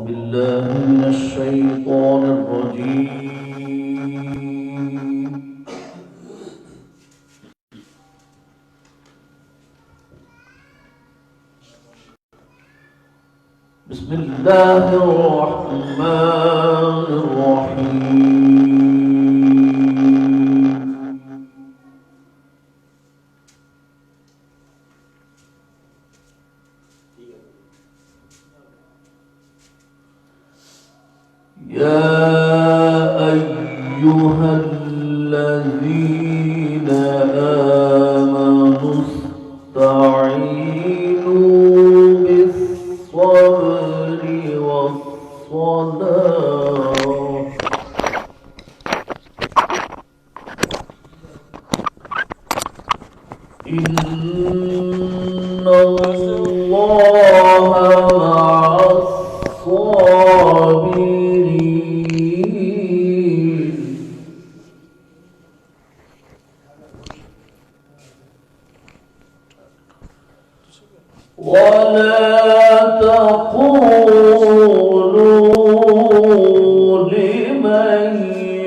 بالله من الشيطان الرجيم. بسم الله الرحمن الرحيم. يا أيها الذين آمنوا استعينوا بالصبر والصلاة إن الله مع الصابرين. ولا تقولوا لمن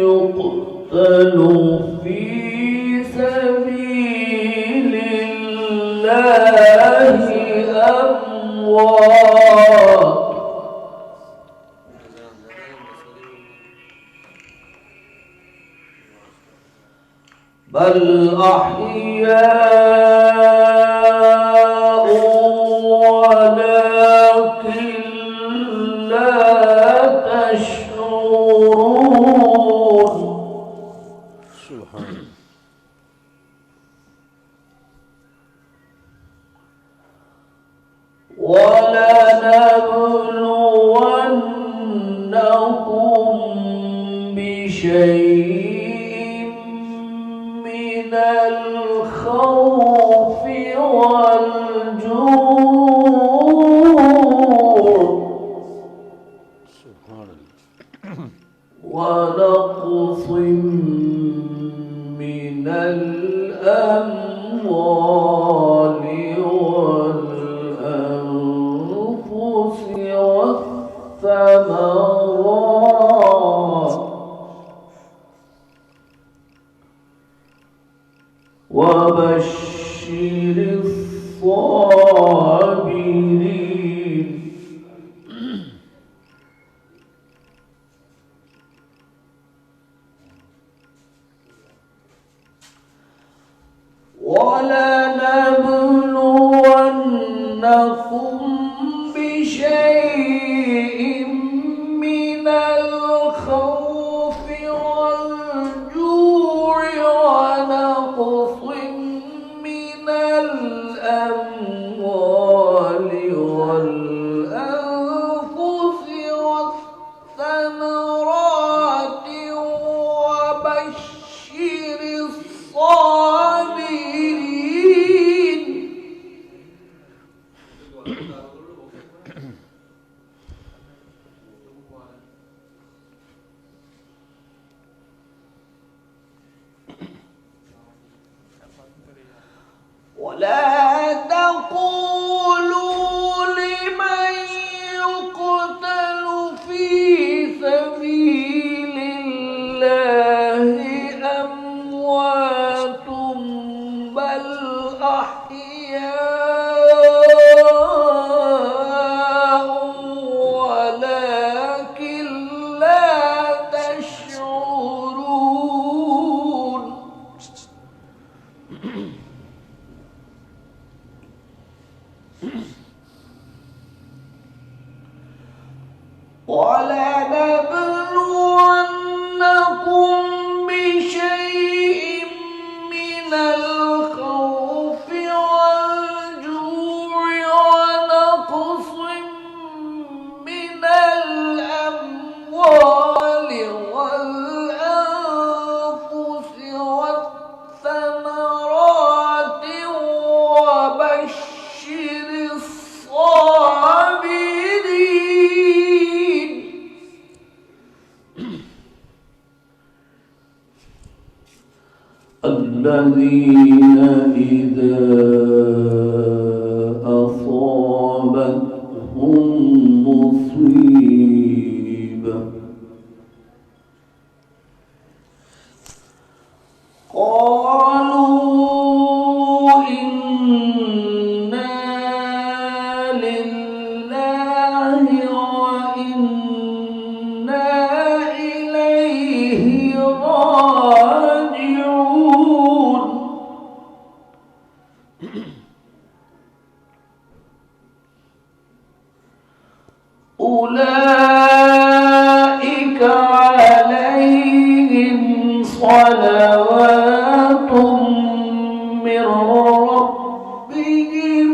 يقتل في سبيل الله أموات بل أحياء ولكن لا تشعرون. سبحان الله. ولنبلونكم بشيء من الخوف والجوع ونقص من الأموال والأنفس والثمرات وبشر الصابرين. ولنبلونكم بشيء من الخوف والجوع ونقص من الأموال والأنفس والثمرات وبشر الصابرين. ولا تقولوا لمن يقتل في سبيل الله أموات بل أحياء ولكن لا تشعرون. ولنبلونكم بشيء من الخوف والجوع ونقص من الأموال والأنفس والثمرات وبشر الصابرين. الذين إذا أصابتهم مصيبة قالوا إنا لله وإنا إليه راجعون أولئك عليهم صلوات من ربهم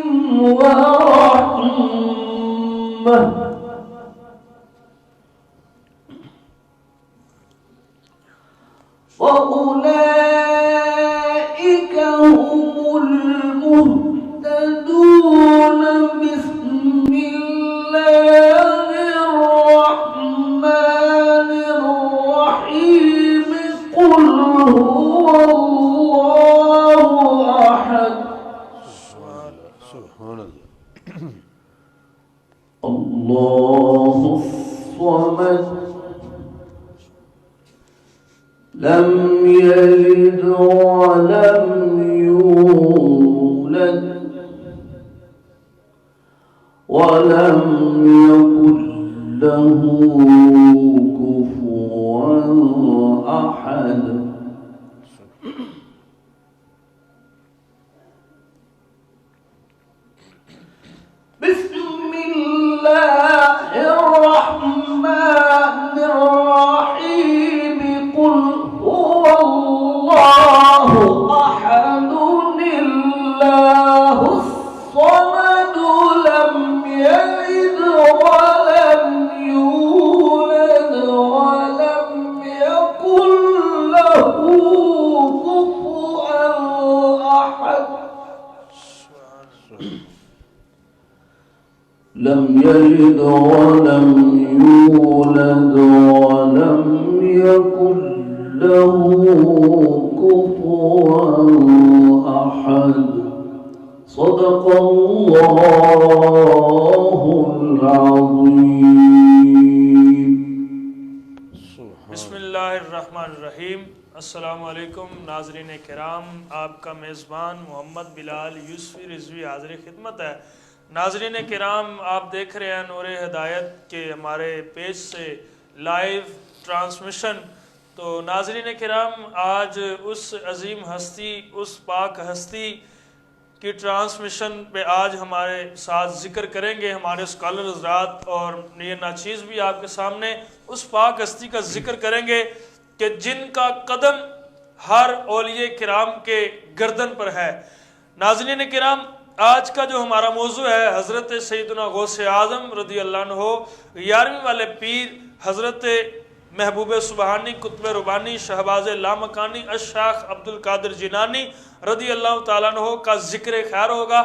ورحمة وأولئك هم المهتدون بسم الله الرحمن الرحيم قل هو الله أحد سبحان اللہ الله الصمد لم يلد ولم يولد ولم يكن له كفوا أحد بسم الله الرحمن الرحيم قل هو الله أحد الله الصمد لم يلد ولم يولد ولم يكن له كفوا أحد لم يلد ولم يولد ولم يكن له كفوا أحد صدق الله العظيم بسم اللہ الرحمن الرحیم۔ السلام علیکم ناظرین کرام، آپ کا میزبان محمد بلال یوسفی رضوی حاضر خدمت ہے۔ ناظرین کرام، آپ دیکھ رہے ہیں نور ہدایت کے ہمارے پیج سے لائیو ٹرانسمیشن۔ تو ناظرین کرام، آج اس عظیم ہستی، اس پاک ہستی کی ٹرانسمیشن پہ آج ہمارے ساتھ ذکر کریں گے ہمارے اسکالر حضرات، اور یہ ناچیز بھی آپ کے سامنے اس پاک ہستی کا ذکر کریں گے کہ جن کا قدم ہر اولیاء کرام کے گردن پر ہے۔ ناظرین کرام، آج کا جو ہمارا موضوع ہے حضرت سیدنا غوث اعظم رضی اللہ عنہ، 11ویں والے پیر حضرت محبوب سبحانی قطب ربانی شہباز لامکانی الشیخ عبدالقادر جیلانی رضی اللہ تعالیٰ عنہ کا ذکر خیر ہوگا۔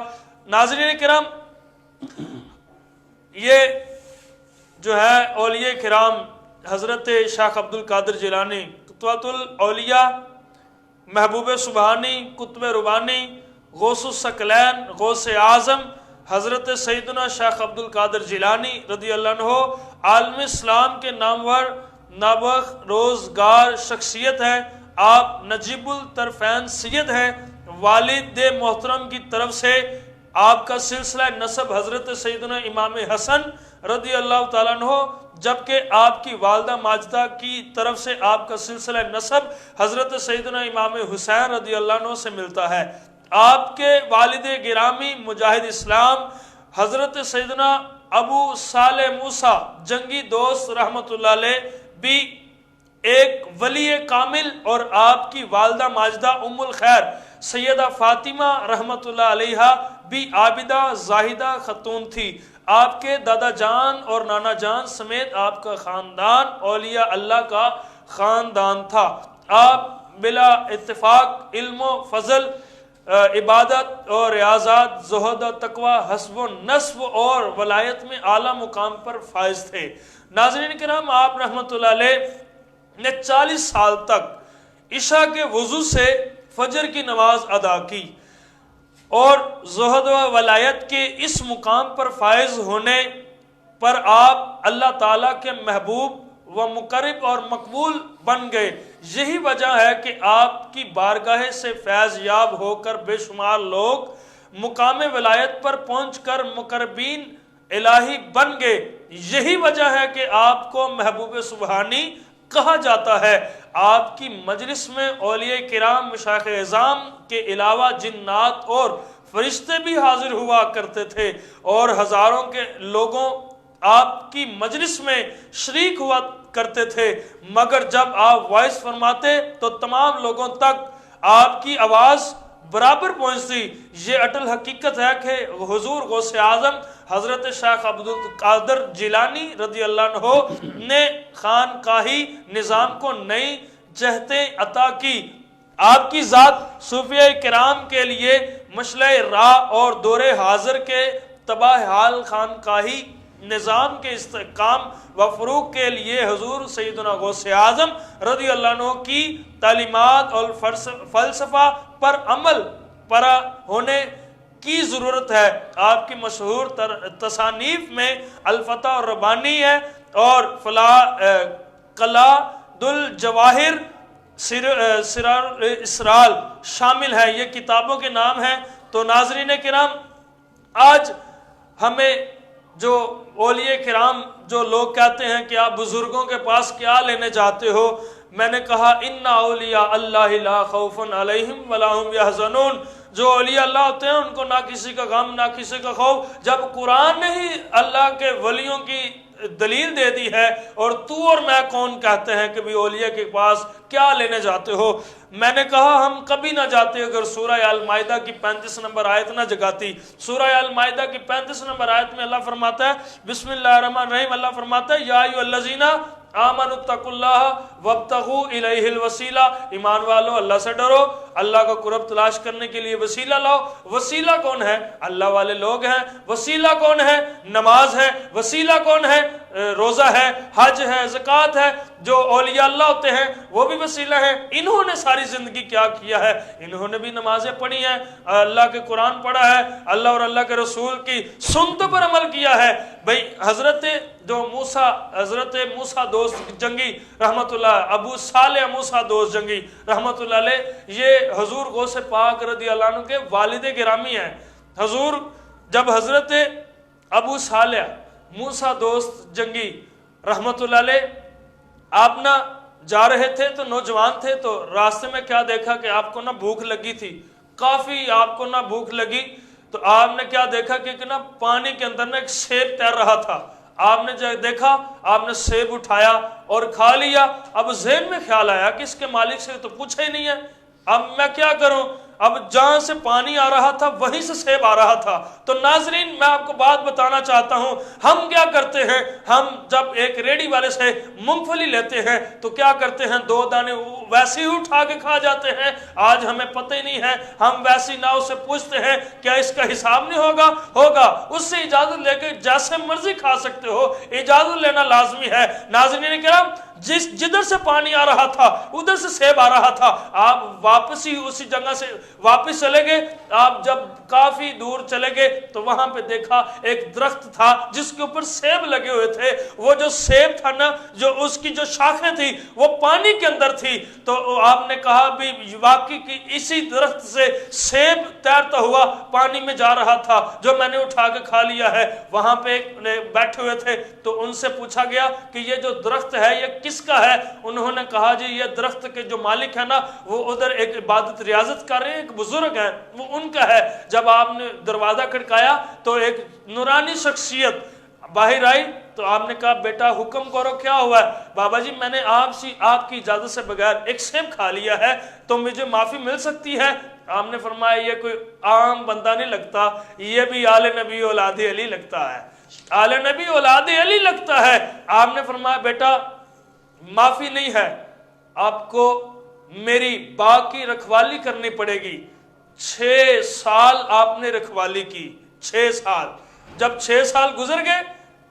ناظرین کرام، یہ جو ہے اولیاء کرام حضرت شیخ عبدالقادر جیلانی قطوۃ الاولیاء، محبوب سبحانی قطب ربانی، غوث الثقلین غوث اعظم حضرت سیدنا شیخ عبدالقادر جیلانی رضی اللہ عنہ عالم اسلام کے نامور نابخ روزگار شخصیت ہیں۔ آپ نجیب الطرفین سید ہیں۔ والد محترم کی طرف سے آپ کا سلسلہ نسب حضرت سیدنا امام حسن رضی اللہ تعالیٰ عنہ، جبکہ آپ کی والدہ ماجدہ کی طرف سے آپ کا سلسلہ نسب حضرت سیدنا امام حسین رضی اللہ عنہ سے ملتا ہے۔ آپ کے والد گرامی مجاہد اسلام حضرت سیدنا ابو صالح موسیٰ جنگی دوست رحمۃ اللہ علیہ بھی ایک ولی کامل، اور آپ کی والدہ ماجدہ ام الخیر سیدہ فاطمہ رحمۃ اللہ علیہ بھی عابدہ زاہدہ خاتون تھی۔ آپ کے دادا جان اور نانا جان سمیت آپ کا خاندان اولیاء اللہ کا خاندان تھا۔ آپ بلا اتفاق علم و فضل، عبادت اور ریاضات، زہد و تقوی، حسب و نصب اور ولایت میں اعلیٰ مقام پر فائز تھے۔ ناظرین کرام، آپ رحمۃ اللہ علیہ نے 40 سال تک عشاء کے وضو سے فجر کی نماز ادا کی، اور زہد و ولایت کے اس مقام پر فائز ہونے پر آپ اللہ تعالیٰ کے محبوب و مقرب اور مقبول بن گئے۔ یہی وجہ ہے کہ آپ کی بارگاہ سے فیض یاب ہو کر بے شمار لوگ مقام ولایت پر پہنچ کر مقربین الہی بن گئے. یہی وجہ ہے کہ آپ کو محبوب سبحانی کہا جاتا ہے. آپ کی مجلس میں اولیاء کرام مشائخ اعظام کے علاوہ جنات اور فرشتے بھی حاضر ہوا کرتے تھے اور ہزاروں کے لوگوں آپ کی مجلس میں شریک ہوا کرتے تھے، مگر جب آپ وائس فرماتے تو تمام لوگوں تک آپ کی آواز برابر پہنچتی. یہ اٹل حقیقت ہے کہ حضور غوث اعظم حضرت شیخ عبد القادر جیلانی رضی اللہ عنہ نے خانقاہی نظام کو نئی جہتیں عطا کی. آپ کی ذات صوفیہ کرام کے لیے مشعلِ راہ اور دور حاضر کے تباہ حال خانقاہی نظام کے استحکام و فروغ کے لیے حضور سیدنا غوث اعظم رضی اللہ عنہ کی تعلیمات اور فلسفہ پر عمل پیرا ہونے کی ضرورت ہے. آپ کی مشہور تصانیف میں الفتح الربانی ہے اور قلاد الجواہر سرار اسرار شامل ہے. یہ کتابوں کے نام ہیں. تو ناظرین کرام، آج ہمیں جو اولیاء کرام جو لوگ کہتے ہیں کہ آپ بزرگوں کے پاس کیا لینے جاتے ہو، میں نے کہا ان اولیاء اللہ لا خوف علیہم ولا هم یحزنون. جو اولیاء اللہ ہوتے ہیں ان کو نہ کسی کا غم نہ کسی کا خوف. جب قرآن نے ہی اللہ کے ولیوں کی دلیل دے دی ہے اور تو اور میں کون کہتے ہیں کہ بھی اولیاء کے پاس کیا لینے جاتے ہو. میں نے کہا ہم کبھی نہ جاتے اگر سورہ المائدہ کی 35 نمبر آیت نہ جگاتی. سورہ المائدہ کی 35 نمبر آیت میں اللہ فرماتا ہے بسم اللہ الرحمن الرحیم، اللہ فرماتا ہے یا ایھا الذین آمنوا اتقوا اللہ وابتغوا الیہ الوسیلہ. ایمان والو اللہ سے ڈرو، اللہ کا قرب تلاش کرنے کے لیے وسیلہ لاؤ. وسیلہ کون ہے؟ اللہ والے لوگ ہیں. وسیلہ کون ہے؟ نماز ہے. وسیلہ کون ہے؟ روزہ ہے، حج ہے، زکوٰۃ ہے. جو اولیاء اللہ ہوتے ہیں وہ بھی وسیلہ ہیں. انہوں نے ساری زندگی کیا کیا ہے؟ انہوں نے بھی نمازیں پڑھی ہیں، اللہ کے قرآن پڑھا ہے، اللہ اور اللہ کے رسول کی سنتوں پر عمل کیا ہے. بھئی حضرت موسیٰ دوست جنگی رحمت اللہ، ابو صالح موسیٰ دوست جنگی رحمت اللہ علیہ، یہ حضور غوث پاک رضی اللہ عنہ کے والد گرامی ہیں. حضور جب حضرت ابو صالح موسیٰ دوست جنگی رحمت اللہ علیہ آپ نہ جا رہے تھے تو نوجوان تھے، تو راستے میں کیا دیکھا کہ آپ کو نہ بھوک لگی تھی، کافی آپ کو نہ بھوک لگی. تو آپ نے کیا دیکھا کہ نا پانی کے اندر نا ایک سیب تیر رہا تھا. آپ نے جب دیکھا آپ نے سیب اٹھایا اور کھا لیا. اب ذہن میں خیال آیا کہ اس کے مالک سے تو پوچھا ہی نہیں ہے، اب میں کیا کروں؟ اب جہاں سے پانی آ رہا تھا وہیں سے سیب آ رہا تھا. تو ناظرین میں آپ کو بات بتانا چاہتا ہوں، ہم کیا کرتے ہیں؟ ہم جب ایک ریڈی والے سے مونگ پھلی لیتے ہیں تو کیا کرتے ہیں؟ 2 دانے ویسے ہی اٹھا کے کھا جاتے ہیں. آج ہمیں پتہ ہی نہیں ہے، ہم ویسی نہ اسے پوچھتے ہیں کیا اس کا حساب نہیں ہوگا. اس سے اجازت لے کے جیسے مرضی کھا سکتے ہو، اجازت لینا لازمی ہے. ناظرین کرام، جدھر سے پانی آ رہا تھا ادھر سے سیب آ رہا تھا. آپ واپس ہی اسی جگہ سے واپس چلے گئے. آپ جب کافی دور چلے گئے تو وہاں پہ دیکھا ایک درخت تھا جس کے اوپر سیب لگے ہوئے تھے. وہ جو سیب تھا نا، جو اس کی جو شاخیں تھی وہ پانی کے اندر تھی. تو آپ نے کہا بھی واقعی کہ اسی درخت سے سیب تیرتا ہوا پانی میں جا رہا تھا جو میں نے اٹھا کے کھا لیا ہے. وہاں پہ بیٹھے ہوئے تھے تو ان سے پوچھا گیا کہ یہ جو درخت ہے یہ کس کا ہے؟ انہوں نے کہا جی یہ درخت کے جو مالک ہے نا وہ ادھر ایک عبادت ریاضت کر رہے ہیں، ایک بزرگ ہیں، وہ ان کا ہے. جب آپ نے دروازہ کھڑکایا تو ایک نورانی شخصیت باہر آئی تو آپ نے کہا بیٹا حکم کرو کیا ہوا ہے؟ بابا جی میں نے آپ کی اجازت سے بغیر ایک سیب کھا لیا ہے تو مجھے معافی مل سکتی ہے؟ آپ نے فرمایا یہ کوئی عام بندہ نہیں لگتا، یہ بھی آل نبی اولاد علی لگتا ہے، آل نبی اولاد علی لگتا ہے. آپ نے فرمایا بیٹا معافی نہیں ہے، آپ کو میری باغ کی رکھوالی کرنی پڑے گی. 6 سال آپ نے رکھوالی کی، 6 سال. جب 6 سال گزر گئے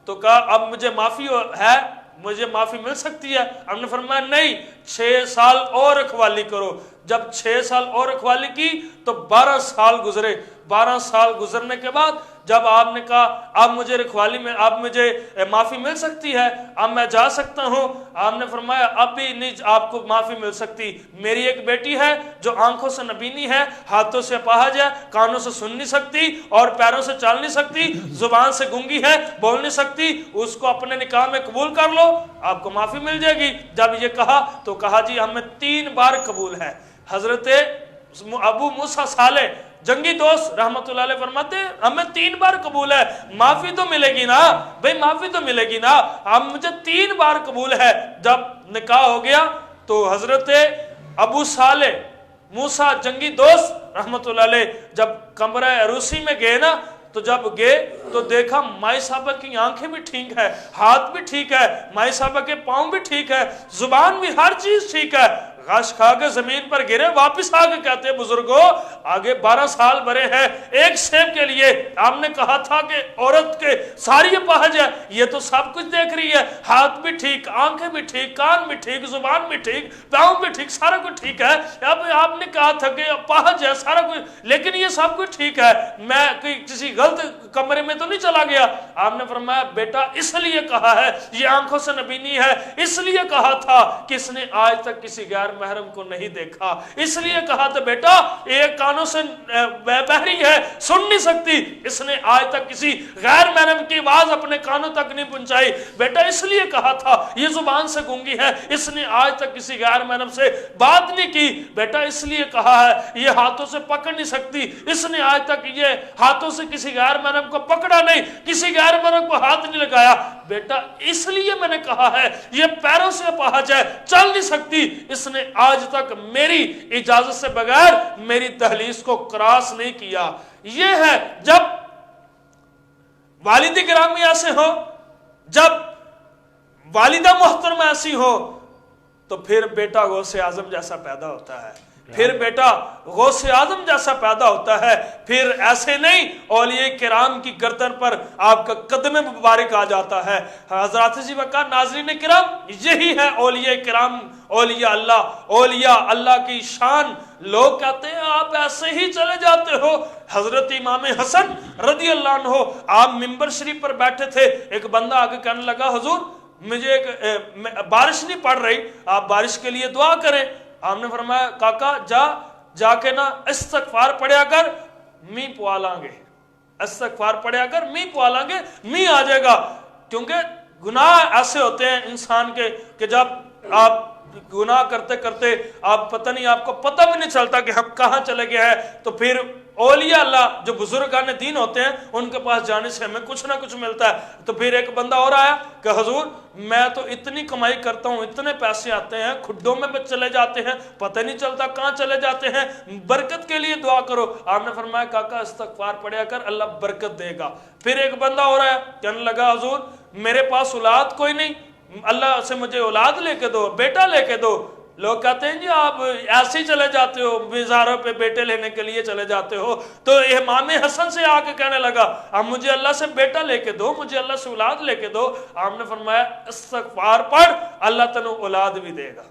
تو کہا اب مجھے معافی ہے، مجھے معافی مل سکتی ہے؟ ہم نے فرمایا نہیں، 6 سال اور رکھوالی کرو. جب 6 سال اور رکھوالی کی تو 12 سال گزرے. 12 سال گزرنے کے بعد جب آپ نے کہا اب مجھے رکھوالی میں اب مجھے معافی مل سکتی ہے, اب میں جا سکتا ہوں, آپ نے فرمایا اب بھی نہیں آپ کو معافی مل سکتی. میری ایک بیٹی ہے جو آنکھوں سے نبینی ہے, ہاتھوں سے اپاہج ہے, کانوں سے سن نہیں سکتی اور پیروں سے چل نہیں سکتی, زبان سے گونگی ہے, بول نہیں سکتی, اس کو اپنے نکاح میں قبول کر لو, آپ کو معافی مل جائے گی. جب یہ کہا تو کہا جی ہمیں 3 بار قبول ہے. حضرت ابو موسیٰ صالح جنگی دوست رحمت اللہ علیہ فرماتے ہیں ہمیں 3 بار قبول ہے, معافی تو ملے گی نا بھئی, معافی تو ملے گی نا, اب مجھے 3 بار قبول ہے. جب نکاح ہو گیا تو حضرت ابو صالح موسیٰ جنگی دوست رحمت اللہ علیہ جب کمرہ عروسی میں گئے نا, تو جب گئے تو دیکھا مائی صاحبہ کی آنکھیں بھی ٹھیک ہے, ہاتھ بھی ٹھیک ہے, مائی صاحبہ کے پاؤں بھی ٹھیک ہے, زبان بھی ہر چیز ٹھیک ہے. غش کھا کے زمین پر گرے, واپس آ کے کہتے ہیں بزرگوں آگے 12 سال بھرے ہیں ایک سیب کے لیے, آپ نے کہا تھا کہ عورت کے ساری اپاہج ہے, یہ تو سب کچھ دیکھ رہی ہے, ہاتھ بھی ٹھیک, آنکھیں بھی ٹھیک, کان بھی ٹھیک, زبان بھی ٹھیک, پاؤں بھی ٹھیک, سارا کچھ ٹھیک ہے. اب آپ نے کہا تھا کہ اپاہج ہے سارا کچھ, لیکن یہ سب کچھ ٹھیک ہے, میں کسی غلط کمرے میں تو نہیں چلا گیا. آپ نے فرمایا بیٹا اس لیے کہا ہے, یہ آنکھوں سے نبینی ہے, اس لیے کہا تھا کہ اس نے آج تک کسی غیر محرم کو نہیں دیکھا, اس لیے کہا تھا بیٹا ایک کانوں سے بہری ہے, سن نہیں سکتی, اس نے آج تک کسی غیر محرم کی آواز اپنے کانوں تک نہیں پہنچائی. بیٹا اس لیے کہا تھا یہ زبان سے گونگی ہے, اس نے آج تک کسی غیر محرم سے بات نہیں کی. بیٹا اس لیے کہا ہے یہ ہاتھوں سے پکڑ نہیں سکتی, اس نے آج تک یہ ہاتھوں سے کسی غیر محرم کو پکڑا نہیں, کسی غیر محرم کو ہاتھ نہیں لگایا. بیٹا اس لیے میں نے کہا ہے یہ پیروں سے اپاہج ہے, چل نہیں سکتی, اس نے آج تک میری اجازت سے بغیر میری دہلیز کو کراس نہیں کیا. یہ ہے جب والد گرامی ایسے ہو, جب والدہ محترمہ ایسی ہو, تو پھر بیٹا غوث اعظم جیسا پیدا ہوتا ہے, پھر بیٹا غوث اعظم جیسا پیدا ہوتا ہے. پھر ایسے نہیں اولیاء کرام کی گردن پر آپ کا قدم مبارک آ جاتا ہے. حضرات جی وقت ناظرین کرام, یہی ہے اولیاء کرام, اولیاء اللہ, اولیاء اللہ کی شان. لوگ کہتے ہیں آپ ایسے ہی چلے جاتے ہو. حضرت امام حسن رضی اللہ عنہ آپ منبر شریف پر بیٹھے تھے, ایک بندہ آگے کہنے لگا حضور مجھے بارش نہیں پڑ رہی, آپ بارش کے لیے دعا کریں. آپ نے فرمایا کاکا جا کے نا استغفار پڑھیا کر, می پوا لیں گے, استغفار پڑھیا کر, می پوا لیں گے, می آ جائے گا. کیونکہ گناہ ایسے ہوتے ہیں انسان کے کہ جب آپ گناہ کرتے کرتے آپ پتہ نہیں, آپ کو پتہ بھی نہیں چلتا کہ ہم کہاں چلے گئے ہیں. تو پھر اولیاء اللہ جو بزرگان دین ہوتے ہیں ان کے پاس جانے سے ہمیں کچھ نہ کچھ ملتا ہے. تو پھر ایک بندہ اور آیا کہ حضور میں تو اتنی کمائی کرتا ہوں, اتنے پیسے آتے ہیں, کھڈوں میں چلے جاتے ہیں, پتہ نہیں چلتا کہاں چلے جاتے ہیں, برکت کے لیے دعا کرو. آپ نے فرمایا کاکا استغفار پڑھیا کر, اللہ برکت دے گا. پھر ایک بندہ اور آیا, کہنے لگا حضور میرے پاس اولاد کوئی نہیں, اللہ سے مجھے اولاد لے کے دو, بیٹا لے کے دو. لوگ کہتے ہیں جی آپ ایسے ہی چلے جاتے ہو, مزاروں پہ بیٹے لینے کے لیے چلے جاتے ہو. تو امام حسن سے آ کے کہنے لگا اب مجھے اللہ سے بیٹا لے کے دو, مجھے اللہ سے اولاد لے کے دو. آپ نے فرمایا استغفار پڑھ, اللہ تنو اولاد بھی دے گا.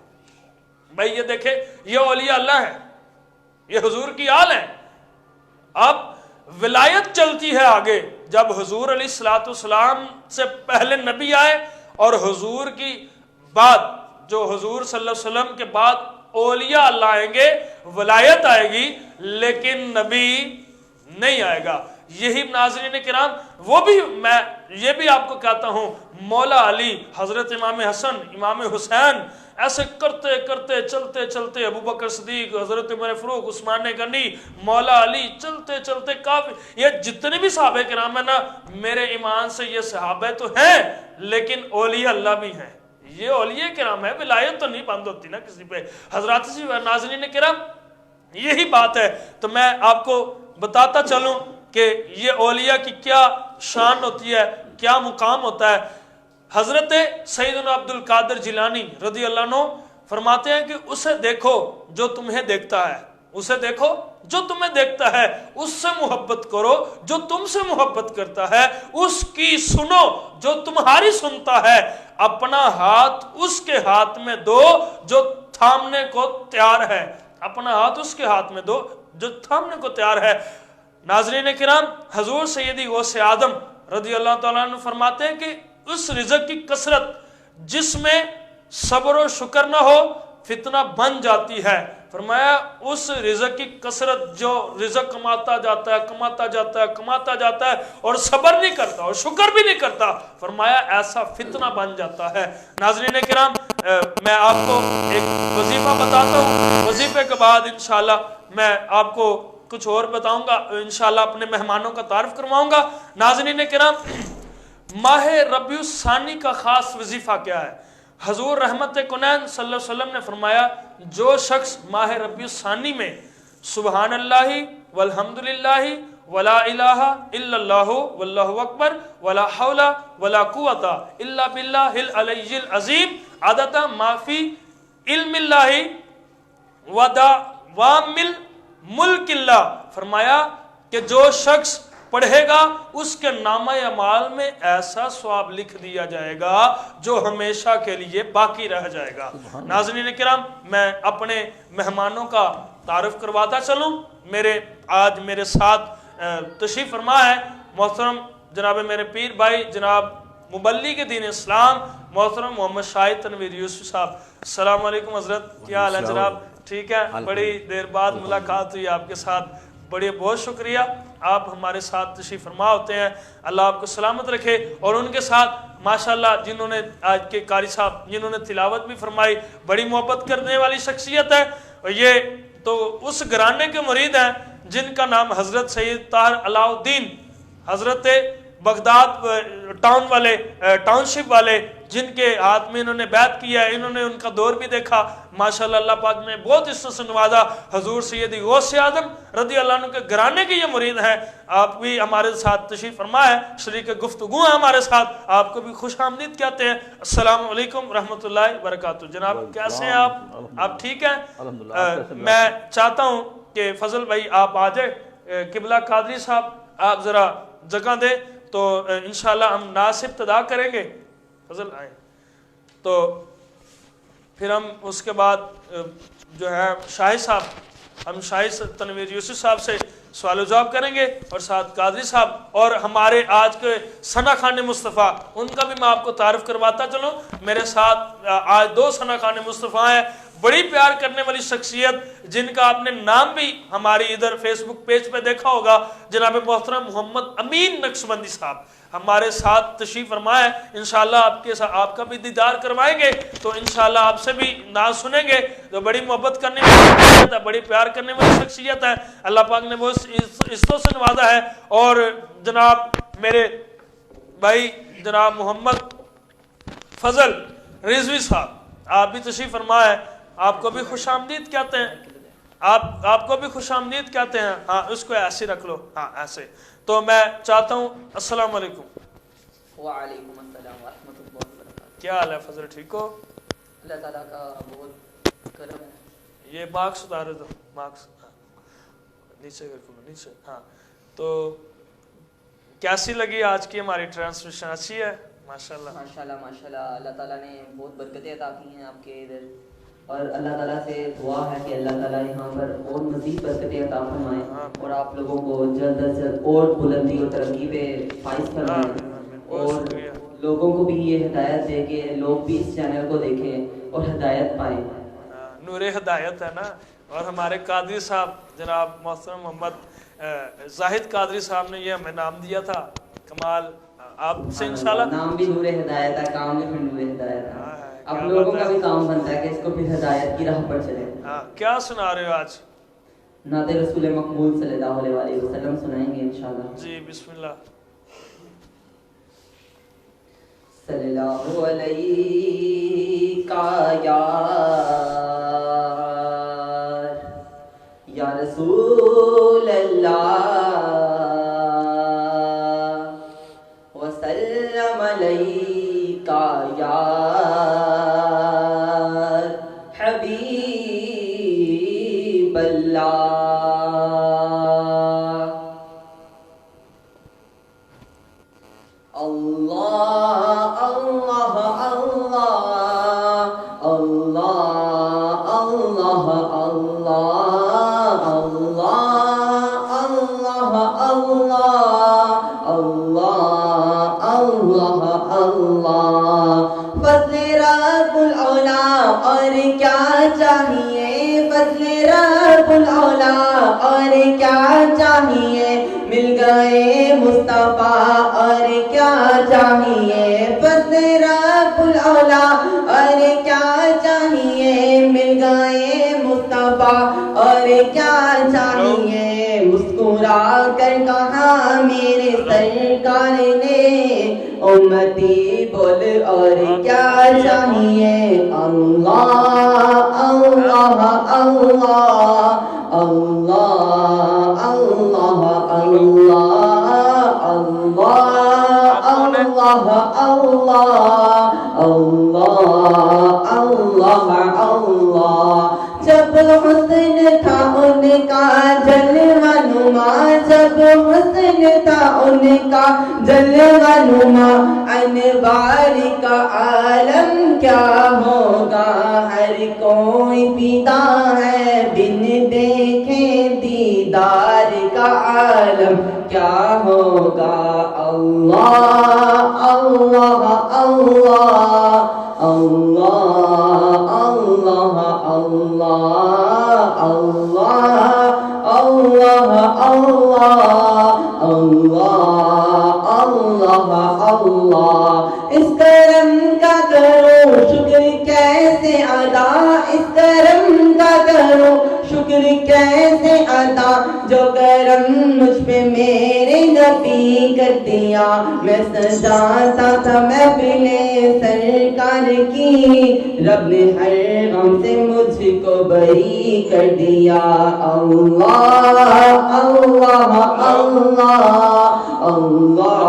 بھائی یہ دیکھیں یہ اولیاء اللہ ہے, یہ حضور کی آل ہے. اب ولایت چلتی ہے آگے. جب حضور علیہ الصلوۃ والسلام سے پہلے نبی آئے اور حضور کی بعد جو حضور صلی اللہ علیہ وسلم کے بعد اولیاء اللہ آئیں گے, ولایت آئے گی, لیکن نبی نہیں آئے گا. یہی ناظرین کرام وہ بھی میں یہ بھی آپ کو کہتا ہوں, مولا علی, حضرت امام حسن, امام حسین ایسے کرتے کرتے چلتے چلتے ابو بکر صدیق, حضرت عمر فاروق, عثمان غنی, مولا علی, چلتے چلتے کافی یہ جتنے بھی صحابہ کرام ہیں نا, میرے ایمان سے یہ صحابہ تو ہیں لیکن اولیاء اللہ بھی ہیں. یہ اولیاء کرام ہے, ولایت تو نہیں بند ہوتی نا کسی پہ. حضرات جی ناظرین کرام یہی بات ہے. تو میں آپ کو بتاتا چلوں کہ یہ اولیاء کی کیا شان ہوتی ہے, کیا مقام ہوتا ہے. حضرت سیدنا عبد القادر جیلانی رضی اللہ عنہ فرماتے ہیں کہ اسے دیکھو جو تمہیں دیکھتا ہے, اسے دیکھو جو تمہیں دیکھتا ہے, اس سے محبت کرو جو تم سے محبت کرتا ہے, اس کی سنو جو تمہاری سنتا ہے, اپنا ہاتھ اس کے ہاتھ میں دو جو تھامنے کو تیار ہے, اپنا ہاتھ اس کے ہاتھ میں دو جو تھامنے کو تیار ہے۔ ناظرین کرام، حضور سیدی غوث آدم رضی اللہ تعالیٰ عنہ فرماتے ہیں کہ اس رزق کی کثرت جس میں صبر و شکر نہ ہو فتنہ بن جاتی ہے۔ فرمایا اس رزق کی کثرت جو رزق کماتا جاتا ہے کماتا جاتا ہے کماتا جاتا ہے اور صبر نہیں کرتا اور شکر بھی نہیں کرتا، فرمایا ایسا فتنہ بن جاتا ہے۔ ناظرین کرام، میں آپ کو ایک وظیفہ بتاتا ہوں، وظیفے کے بعد انشاءاللہ میں آپ کو کچھ اور بتاؤں گا، انشاءاللہ اپنے مہمانوں کا تعارف کرواؤں گا۔ ناظرین کرام، ماہ ربیع الثانی کا خاص وظیفہ کیا ہے؟ حضور رحمت کونین صلی اللہ علیہ وسلم نے فرمایا جو شخص ماہ ربیع الثانی میں سبحان اللہ والحمدللہ ولا الہ الا اللہ واللہ اکبر ولا حول ولا قوت الا باللہ العلی العظیم عدد ما فی علم اللہ ودوام ملک اللہ، فرمایا کہ جو شخص پڑھے گا اس کے نامہ اعمال میں ایسا ثواب لکھ دیا جائے گا جو ہمیشہ کے لیے باقی رہ جائے گا۔ ناظرین کرام، میں اپنے مہمانوں کا تعارف کرواتا چلوں۔ آج میرے ساتھ تشریف فرما ہے محترم جناب میرے پیر بھائی جناب مبلغ دین اسلام محترم محمد شاہد تنویر یوسف صاحب۔ السلام علیکم حضرت، کیا حال ہے جناب؟ ٹھیک ہے، بڑی دیر بعد ملاقات ہوئی آپ کے ساتھ، بڑی بہت شکریہ، آپ ہمارے ساتھ تشریف فرما ہوتے ہیں، اللہ آپ کو سلامت رکھے۔ اور ان کے ساتھ ماشاءاللہ جنہوں نے آج کے قاری صاحب جنہوں نے تلاوت بھی فرمائی، بڑی محبت کرنے والی شخصیت ہے، اور یہ تو اس گھرانے کے مرید ہیں جن کا نام حضرت سید طاہر علاء الدین حضرت بغداد ٹاؤن شپ والے، جن کے ہاتھ میں انہوں نے بیعت کیا ہے، انہوں نے ان کا دور بھی دیکھا ماشاءاللہ، اللہ پاک نے بہت عزت سے نوازا۔ حضور سیدی غوث آدم رضی اللہ عنہ کے گھرانے کے یہ مرید ہیں، آپ بھی ہمارے ساتھ تشریف فرما ہے، شریک گفتگو ہیں ہمارے ساتھ، آپ کو بھی خوش آمدید کہتے ہیں۔ السلام علیکم رحمۃ اللہ وبرکاتہ۔ جناب کیسے ہیں آپ ٹھیک ہیں؟ میں چاہتا ہوں کہ فضل بھائی آپ آ جائے، قبلہ قادری صاحب آپ ذرا جگہ دیں تو انشاءاللہ ہم نعت سے ابتدا کریں گے، فضل آئیں تو پھر ہم اس کے بعد جو ہے شاہد صاحب، ہم شاہد تنویر یوسف صاحب سے سوال و جواب کریں گے، اور ساتھ قادری صاحب اور ہمارے آج کے ثنا خان مصطفیٰ، ان کا بھی میں آپ کو تعارف کرواتا چلوں۔ میرے ساتھ آج دو ثنا خان مصطفیٰ ہیں، بڑی پیار کرنے والی شخصیت جن کا آپ نے نام بھی ہماری ادھر فیس بک پیج پہ دیکھا ہوگا، جناب محترم محمد امین نقشبندی صاحب ہمارے ساتھ تشریف فرما ہے، انشاءاللہ آپ کا بھی دیدار کروائیں گے، تو انشاءاللہ آپ سے بھی نعت سنیں گے۔ تو بڑی محبت کرنے والی شخصیت ہے، بڑی پیار کرنے والی شخصیت ہے، اللہ پاک نے بہت عزتوں سے نوازا ہے۔ اور جناب میرے بھائی جناب محمد فضل رضوی صاحب، آپ بھی تشریف فرما ہے، آپ کو بھی خوش آمدید کہتے ہیں، آپ کو بھی خوش آمدید کہتے ہیں، ہاں اس کو ایسے رکھ لو، ہاں ایسے۔ تو میں چاہتا ہوں السلام علیکم۔ وعلیکم السلام ورحمۃ اللہ وبرکاتہ۔ کیا حال ہے فضل، ٹھیک ہو؟ اللہ تعالیٰ کا بہت کرم ہے۔ یہ مارکس اتارے دو، مارکس نیچے نیچے، ہاں۔ تو کیسی لگی آج کی ہماری ٹرانسمیشن؟ اچھی ہے ماشاءاللہ؟ ماشاءاللہ ماشاءاللہ، اللہ تعالیٰ نے بہت برکتیں عطا کی ہیں آپ کے ادھر، اور اللہ تعالیٰ سے دعا ہے کہ اللہ تعالیٰ یہاں پر اور مزید برکتیں عطا فرمائیں، اور آپ لوگوں کو جلد از جلد اور بلندی اور ترقی پہ فائز فرمائیں، اور لوگوں کو بھی یہ ہدایت دے کہ لوگ بھی اس چینل کو دیکھیں اور ہدایت پائیں۔ نور ہدایت ہے نا۔ اور ہمارے قادری صاحب جناب محترم محمد زاہد قادری صاحب نے یہ ہمیں نام دیا تھا، کمال، آپ سے انشاءاللہ نام بھی نور ہدایت ہے، کام بھی پھر نور ہدایت ہے، اب لوگوں کا بھی کام بنتا ہے کہ اس کو پھر ہدایت کی راہ پر چلے۔ کیا سنا رہے ہو آج؟ نعت رسول مقبول صلی اللہ علیہ وسلم سنائیں گے انشاءاللہ۔ جی بسم اللہ۔ صلی اللہ علیہ یا رسول اللہ وسلم علیہ یا حبیب اللہ۔ اللہ اللہ اللہ اللہ اللہ اللہ کیا چاہیے مل گئے مصطفیٰ اور کیا چاہیے فضل رب العلا اور کیا چاہیے مل گئے مصطفیٰ اور کیا چاہیے مسکرا کر کہا میرے سرکار نے امتی بول اور کیا چاہیے اللہ اللہ اللہ اللہ اللہ اللہ اللہ اللہ اللہ اللہ اللہ جب حسن تھا ان کا جلوہ نما جب حسن تھا ان کا جلوہ نما انوار کا عالم کیا ہوگا ہر کوئی پیدا ہے بن دیکھے دیدار کا عالم کیا ہوگا اللہ اللہ اللہ اللہ اللہ اللہ اللہ اللہ اللہ اللہ اس کرم کا کرو شکر کیسے ادا اس کرم کا کرو شکر کیسے ادا جو کرم مجھ پہ میرے نبی کر دیا میں سجاتا تھا محفل سرکار کی رب نے ہر غم سے مجھ کو بری کر دیا اللہ اللہ اللہ اللہ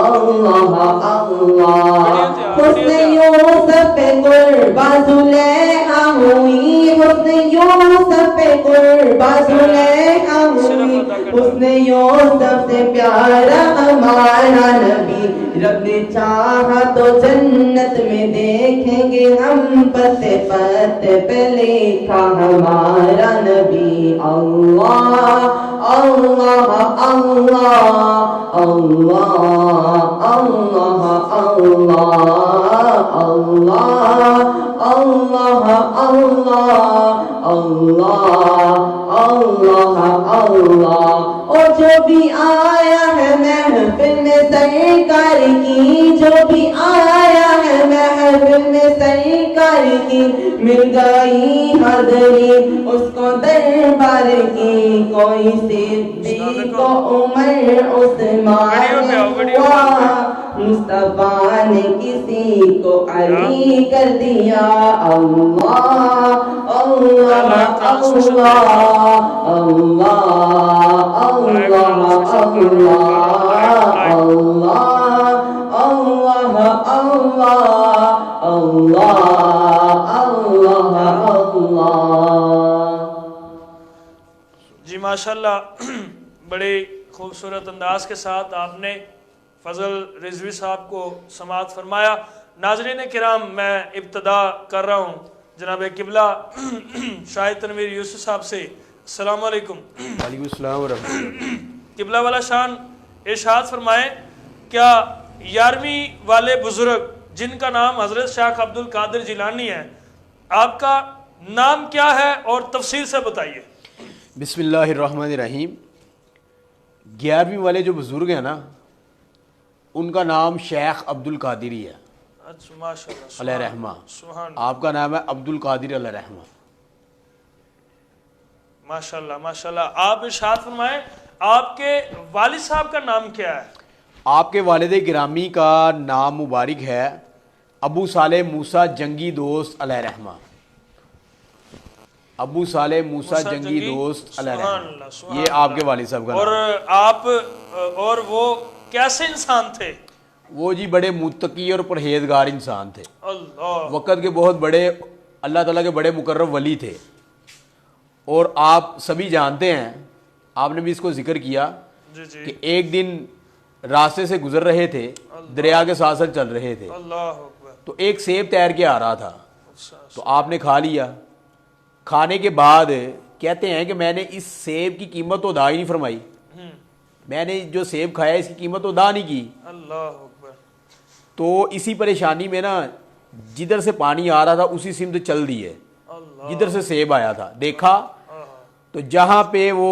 اللہ اللہ حسن یوسف پہ قربا زلیخا ہوئی حسن یوسف پہ قربا زلیخا ہوئی حسن یوسف سے پیارا ہمارا نبی رب نے چاہا تو جنت میں دیکھیں گے ہم پتے پتے پہ لکھا ہمارا نبی اللہ اللہ اللہ اللہ اللہ اللہ اللہ اللہ اللہ اور جو بھی آیا ہے محفل میں سرکار کی جو بھی آیا ہے محفل میں سرکار کی مل گئی حاضری اس کو دربار کی کوئی صدیق و عمر عثمان ہوا مصطفیٰ نے کسی کو علی کر دیا اللہ اللہ اللہ اللہ اللہ اللہ اللہ اللہ جی ماشاءاللہ بڑے خوبصورت انداز کے ساتھ آپ نے فضل رضوی صاحب کو سماعت فرمایا. ناظرین کرام میں ابتدا کر رہا ہوں جناب قبلہ شاہد تنویر یوسف صاحب سے. السلام علیکم. وعلیکم السلام ورحمۃ اللہ. قبلہ والا شان ارشاد فرمائیں کیا 11ویں والے بزرگ جن کا نام حضرت شیخ عبد القادر جیلانی ہے آپ کا نام کیا ہے اور تفصیل سے بتائیے. بسم اللہ الرحمن الرحیم. 11ویں والے جو بزرگ ہیں نا ان کا نام شیخ عبد القادری ہے علیہ رحمہ. آپ کا نام ہے عبد القادر علیہ رحمہ. ماشاءاللہ ماشاءاللہ. آپ ارشاد فرمائیں آپ کے والد صاحب کا نام کیا ہے؟ آپ کے والد گرامی کا نام مبارک ہے ابو صالح موسیٰ جنگی دوست علیہ رحمہ. ابو صالح موسیٰ جنگی دوست علیہ رحمہ یہ آپ کے والد صاحب کا اور آپ اور وہ کیسے انسان تھے؟ وہ جی بڑے متقی اور پرہیزگار انسان تھے. اللہ وقت کے بہت بڑے اللہ تعالیٰ کے بڑے مقرب ولی تھے. اور آپ سبھی جانتے ہیں آپ نے بھی اس کو ذکر کیا کہ ایک دن راستے سے گزر رہے تھے دریا کے ساتھ ساتھ چل رہے تھے تو ایک سیب تیر کے آ رہا تھا تو آپ نے کھا لیا. کھانے کے بعد کہتے ہیں کہ میں نے اس سیب کی قیمت تو ادا ہی نہیں فرمائی. میں نے جو سیب کھایا اس کی قیمت ادا نہیں کی. اللہ اکبر. تو اسی پریشانی میں نا جدھر سے پانی آ رہا تھا اسی سمت چل دیے جدھر سے سیب آیا تھا. دیکھا تو جہاں پہ وہ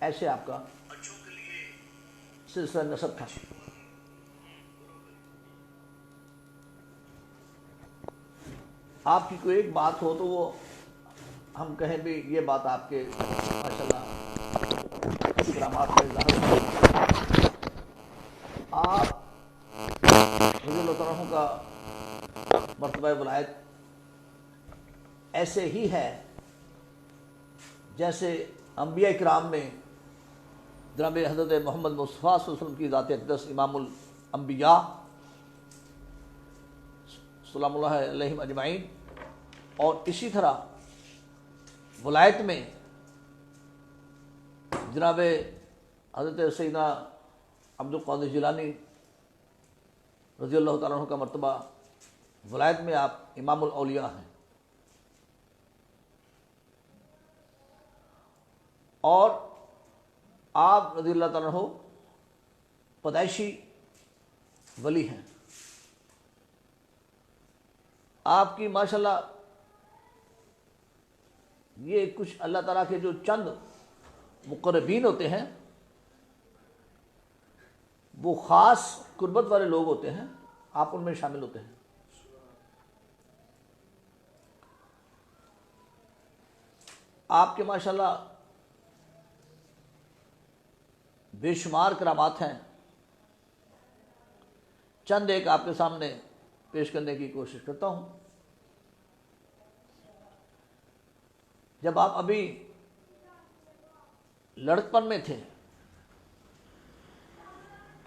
ایسے آپ کا سلسلہ نسب تھا۔ آپ کی کوئی ایک بات ہو تو وہ ہم کہیں بھی یہ بات آپ کے ماشاءاللہ کرامات کا اظہار ہے۔ آپ رضی اللہ تعالیٰ عنہ کا مرتبہ ولایت ایسے ہی ہے جیسے انبیاء کرام میں جناب حضرت محمد مصطفیٰ صلی اللہ علیہ وسلم کی ذات اقدس امام الانبیاء سلام اللہ علیہم اجمعین، اور اسی طرح ولایت میں جناب حضرت سیدنا عبد القادر جیلانی رضی اللہ تعالیٰ عنہ کا مرتبہ ولایت میں آپ امام الاولیاء ہیں، اور آپ رضی اللہ تعالیٰ عنہ پیدائشی ولی ہیں۔ آپ کی ماشاءاللہ یہ کچھ اللہ تعالیٰ کے جو چند مقربین ہوتے ہیں وہ خاص قربت والے لوگ ہوتے ہیں، آپ ان میں شامل ہوتے ہیں۔ آپ کے ماشاءاللہ بے شمار کرامات ہیں، چند ایک آپ کے سامنے پیش کرنے کی کوشش کرتا ہوں۔ جب آپ ابھی لڑکپن میں تھے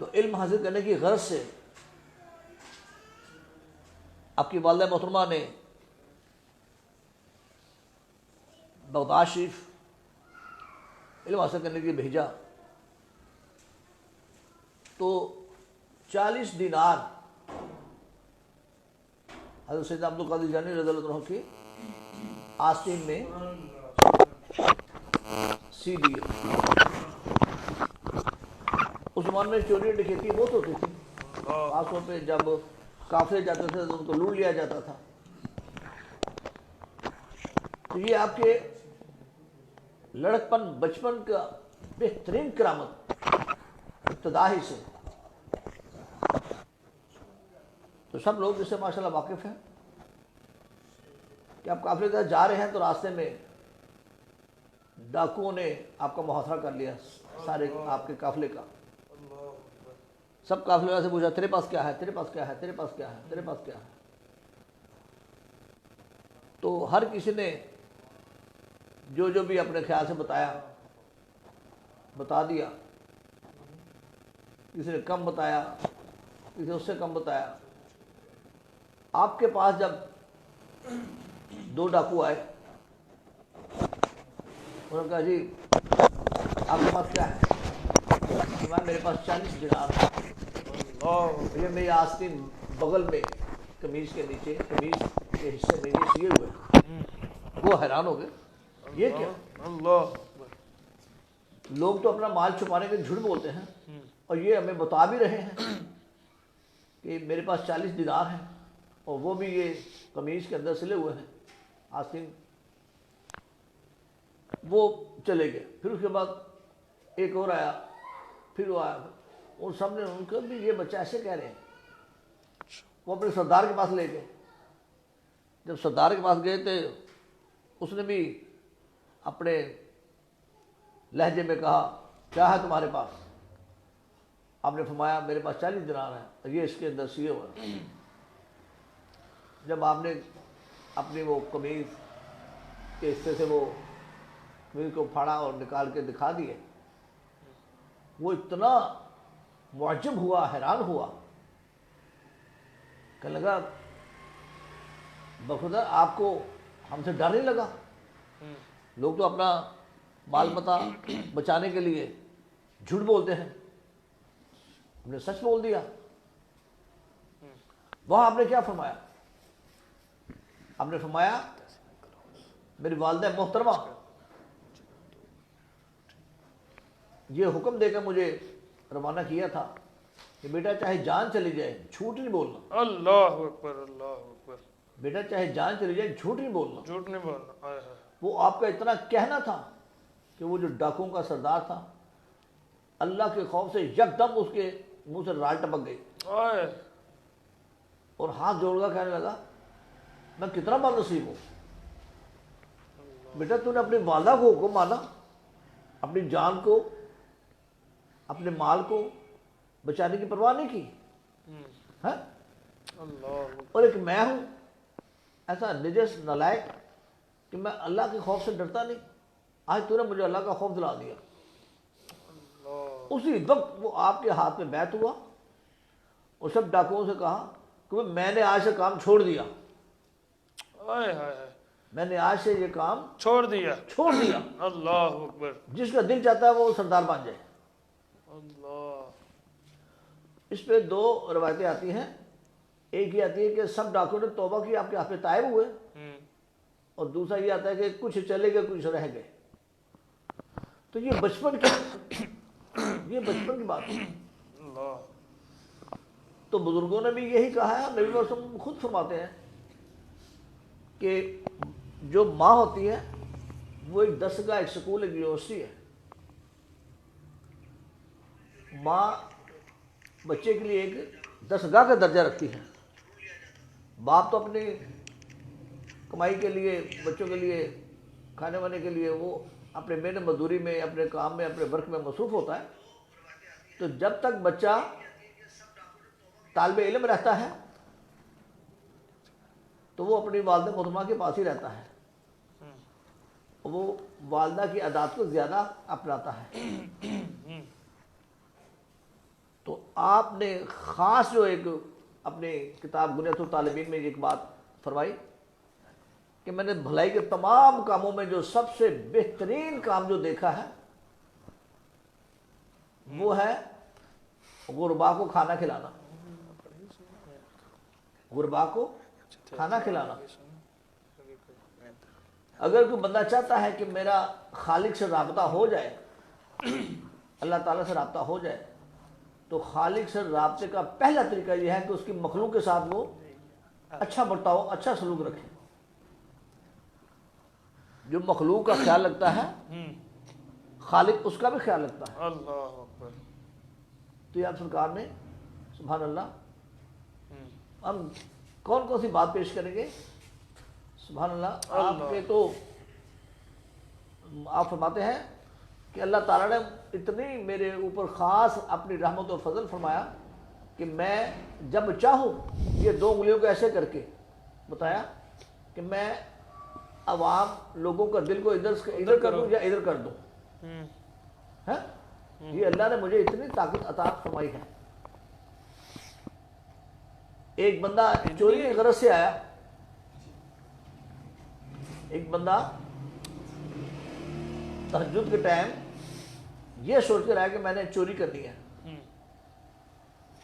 تو علم حاصل کرنے کی غرض سے آپ کی والدہ محترمہ نے بغداد شریف علم حاصل کرنے کے لیے بھیجا، تو 40 دینار حضرت سیدنا عبد القادر جیلانی رضی اللہ عنہ کی آستین میں سی دیے۔ اس زمانے میں چوری ڈکیتی بہت ہوتی تھی، خاص طور پہ جب قافلے جاتے تھے تو ان کو لوٹ لیا جاتا تھا۔ تو یہ آپ کے لڑکپن بچپن کا بہترین کرامت ابتدا ہی سے، تو سب لوگ اس سے ماشاءاللہ واقف ہیں کہ آپ قافلے کے ساتھ جا رہے ہیں تو راستے میں ڈاکوؤں نے آپ کا محاصرہ کر لیا، سارے آپ کے قافلے کا۔ سب قافلے والے سے پوچھا تیرے پاس کیا ہے، تیرے پاس کیا ہے، تیرے پاس کیا ہے، تیرے پاس کیا ہے؟ تو ہر کسی نے جو جو بھی اپنے خیال سے بتا دیا، کسی نے کم بتایا، کسی نے اس سے کم بتایا۔ آپ کے پاس جب 2 ڈاکو آئے، انہوں نے کہا جی آپ کے پاس کیا ہے؟ میرے پاس 40 دینار ہے، یہ میری آستین بغل میں قمیض کے نیچے، قمیض کے حصے میں یہ سیے ہوئے۔ وہ حیران ہو گئے، یہ کیا؟ لوگ تو اپنا مال چھپانے کے جھوٹ بولتے ہیں، اور یہ ہمیں بتا بھی رہے ہیں کہ میرے پاس 40 دینار ہیں، اور وہ بھی یہ قمیض کے اندر سلے ہوئے ہیں آستین۔ وہ چلے گئے۔ پھر اس کے بعد ایک اور آیا، پھر وہ آیا، اور سب نے ان کو بھی یہ بچہ ایسے کہہ رہے ہیں۔ وہ اپنے سردار کے پاس لے گئے۔ جب سردار کے پاس گئے تھے، اس نے بھی اپنے لہجے میں کہا کیا ہے تمہارے پاس؟ آپ نے فرمایا میرے پاس 40 دینار ہیں، اور یہ اس کے اندر سیے ہوئے ہیں۔ جب آپ نے اپنی وہ قمیض کے حصے سے وہ قمیض کو پھاڑا اور نکال کے دکھا دیے، وہ اتنا معجب ہوا، حیران ہوا، کہنے لگا بخدا آپ کو ہم سے ڈر نہیں لگا؟ لوگ تو اپنا مال متا بچانے کے لیے جھوٹ بولتے ہیں، ہم نے سچ بول دیا۔ وہاں آپ نے کیا فرمایا؟ آپ نے فرمایا میری والدہ محترمہ یہ حکم دے کر مجھے روانہ کیا تھا کہ بیٹا چاہے جان چلی جائے جھوٹ نہیں بولنا۔ اللہ اکبر، اللہ اکبر۔ بیٹا چاہے جان چلی جائے جھوٹ نہیں بولنا، جھوٹ نہیں بولنا۔ وہ آپ کا اتنا کہنا تھا کہ وہ جو ڈاکوؤں کا سردار تھا اللہ کے خوف سے یکدم اس کے منہ سے رال ٹپک گئی اوئے اور ہاتھ جوڑ کر کہنے لگا میں کتنا بد نصیب ہوں، بیٹا تو نے اپنی والدہ کو حکم مانا، اپنی جان کو اپنے مال کو بچانے کی پرواہ نہیں کی ہے؟ اللہ اور ایک میں ہوں ایسا نجس نالائق کہ میں اللہ کے خوف سے ڈرتا نہیں، آج تو نے مجھے اللہ کا خوف دلا دیا۔ اسی وقت وہ آپ کے ہاتھ میں بیعت ہوا اور سب ڈاکوؤں سے کہا کہ میں نے آج سے کام چھوڑ دیا، اوئے ہائے میں نے آج سے یہ کام چھوڑ دیا۔ چھوڑ دیا، اللہ اکبر جس کا دل چاہتا ہے وہ سردار بن جائے۔ اللہ اس پہ دو روایتیں آتی ہیں، ایک یہ آتی ہے کہ سب ڈاکو نے توبہ کی، آپ کے ہاتھ پہ تائب ہوئے، اور دوسرا یہ آتا ہے کہ کچھ چلے گئے کچھ رہ گئے۔ تو یہ بچپن کی بات ہے۔ اللہ تو بزرگوں نے بھی یہی کہا ہے، نبی وسلم خود فرماتے ہیں کہ جو ماں ہوتی ہے وہ ایک درسگاہ، ایک سکول، ایک یونیورسٹی ہے۔ ماں بچے کے لیے ایک درسگاہ کا درجہ رکھتی ہے۔ باپ تو اپنی کمائی کے لیے، بچوں کے لیے کھانے وانے کے لیے وہ اپنے محنت مزدوری میں، اپنے کام میں، اپنے ورک میں مصروف ہوتا ہے۔ تو جب تک بچہ طالب علم رہتا ہے تو وہ اپنی والدہ محترمہ کے پاس ہی رہتا ہے، وہ والدہ کی عادات کو زیادہ اپناتا ہے۔ تو آپ نے خاص جو ایک اپنی کتاب غنیمت الطالبین میں ایک بات فرمائی کہ میں نے بھلائی کے تمام کاموں میں جو سب سے بہترین کام جو دیکھا ہے وہ ہے غربا کو کھانا کھلانا، غربا کو کھانا کھلانا۔ اگر کوئی بندہ چاہتا ہے کہ میرا خالق سے رابطہ ہو جائے، اللہ تعالیٰ سے رابطہ ہو جائے، تو خالق سے رابطے کا پہلا طریقہ یہ ہے کہ اس کی مخلوق کے ساتھ وہ اچھا برتاؤ، اچھا سلوک رکھے۔ جو مخلوق کا خیال رکھتا ہے خالق اس کا بھی خیال رکھتا ہے۔ اللہ اکبر۔ تو یہ آپ سرکار نے سبحان اللہ، ہم کون کون سی بات پیش کریں گے؟ سبحان اللہ، آپ کے تو آپ فرماتے ہیں کہ اللہ تعالیٰ نے اتنی میرے اوپر خاص اپنی رحمت و فضل فرمایا کہ میں جب چاہوں یہ دو انگلیوں کو ایسے کر کے بتایا کہ میں عوام لوگوں کا دل کو ادھر کر دوں یا ادھر کر دوں۔ ہے یہ اللہ نے مجھے اتنی طاقت عطا فرمائی ہے۔ ایک بندہ چوری کی غرض سے آیا، ایک بندہ تہجد کے ٹائم یہ سوچ کر آیا کہ میں نے چوری کرنی ہے۔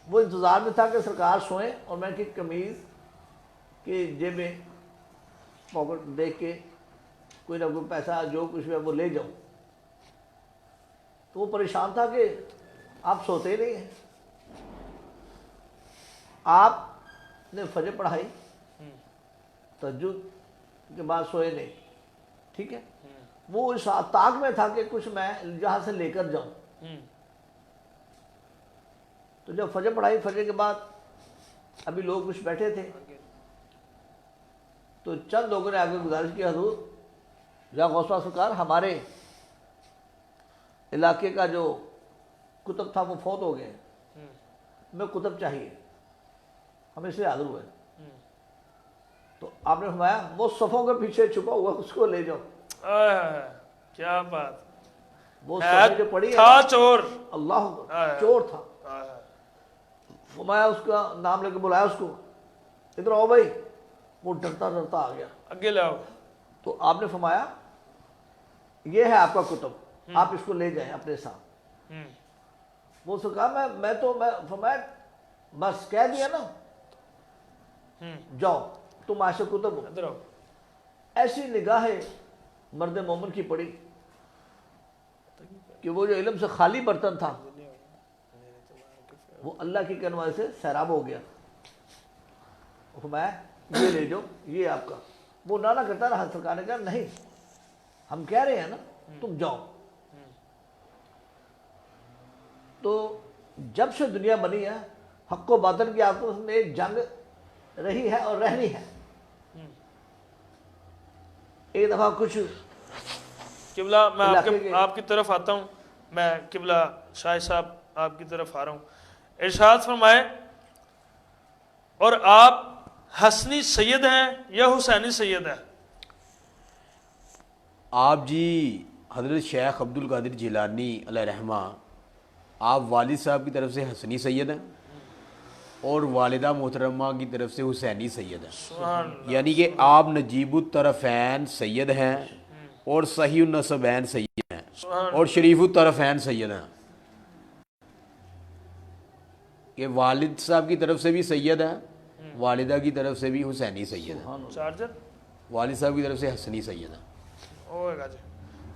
وہ انتظار میں تھا کہ سرکار سوئیں اور میں کی قمیض کے جیب میں پاکٹ دیکھ کے کوئی نہ کوئی پیسہ جو کچھ ہے وہ لے جاؤں۔ تو وہ پریشان تھا کہ آپ سوتے نہیں ہیں، آپ نے فجر پڑھائی، تہجد کے بعد سوئے نہیں، ٹھیک ہے، وہ اس طاق میں تھا کہ کچھ میں جہاں سے لے کر جاؤں۔ تو جب فجر پڑھائی، فجر کے بعد ابھی لوگ کچھ بیٹھے تھے، تو چند لوگوں نے آگے گزارش کی، حضور یا غوث سرکار ہمارے علاقے کا جو کتب تھا وہ فوت ہو گئے، ہمیں کتب چاہیے، ہم اس لیے حاضر ہوئے۔ تو آپ نے فرمایا وہ صفوں کے پیچھے چھپا ہوا اس کو لے جاؤ۔ کیا بات، وہ صفحے جو پڑھی تھا چور، اللہ چور تھا۔ فرمایا اس کا نام لے کے بلایا اس کو، ادھر آؤ بھائی۔ وہ ڈرتا ڈرتا آ گیا۔ اگے لاؤ۔ تو آپ نے فرمایا یہ ہے آپ کا کتب، آپ اس کو لے جائیں اپنے ساتھ۔ وہ اس کو کہا میں فرمایا بس کہہ دیا نا، جاؤ تم عاشق کتب ہو۔ ادھر آؤ۔ ایسی نگاہ مرد مومن کی پڑی کہ وہ جو علم سے خالی برتن تھا وہ اللہ کی کہنے سے سیراب ہو گیا۔ فرمایا یہ لے جاؤ، یہ آپ کا۔ وہ نانا کرتا رہا، سرکار نے کہا نہیں، ہم کہہ رہے ہیں نا تم جاؤ۔ تو جب سے دنیا بنی ہے حق و باطل کی آپس میں ایک جنگ رہی ہے اور رہنی ہے. ایک دفعہ کچھ قبلہ میں علاقے کے آپ کی طرف آتا ہوں. میں قبلہ شاہ صاحب آپ کی طرف آ رہا ہوں. ارشاد فرمائے اور آپ حسنی سید ہیں یا حسینی سید ہیں؟ آپ جی حضرت شیخ عبد القادر جیلانی علیہ رحمہ آپ والد صاحب کی طرف سے حسنی سید ہیں اور والدہ محترمہ کی طرف سے حسینی سید ہیں. سبحان اللہ. یعنی کہ آپ نجیب الطرفین سید ہیں اور صحیح النسبین سید ہیں سبحان اور شریف الطرفین سید ہیں. کہ والد صاحب کی طرف سے بھی سید ہیں, والدہ کی طرف سے بھی حسینی سید ہیں, چارجر والد صاحب کی طرف سے حسنی سید ہیں. ہوئے گا جی.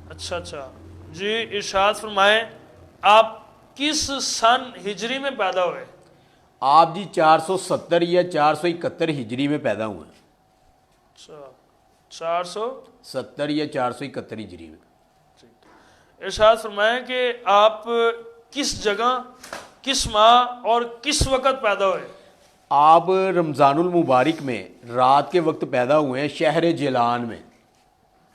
اچھا اچھا جی. ارشاد فرمائے آپ کس سن ہجری میں پیدا ہوئے؟ آپ جی 470 یا 471 ہجری میں پیدا ہوئے ہیں. اچھا 400. 70 یا 471 ہجری میں. ارشاد فرمائے کہ آپ کس جگہ, کس ماہ اور کس وقت پیدا ہوئے؟ آپ رمضان المبارک میں رات کے وقت پیدا ہوئے ہیں شہر جیلان میں,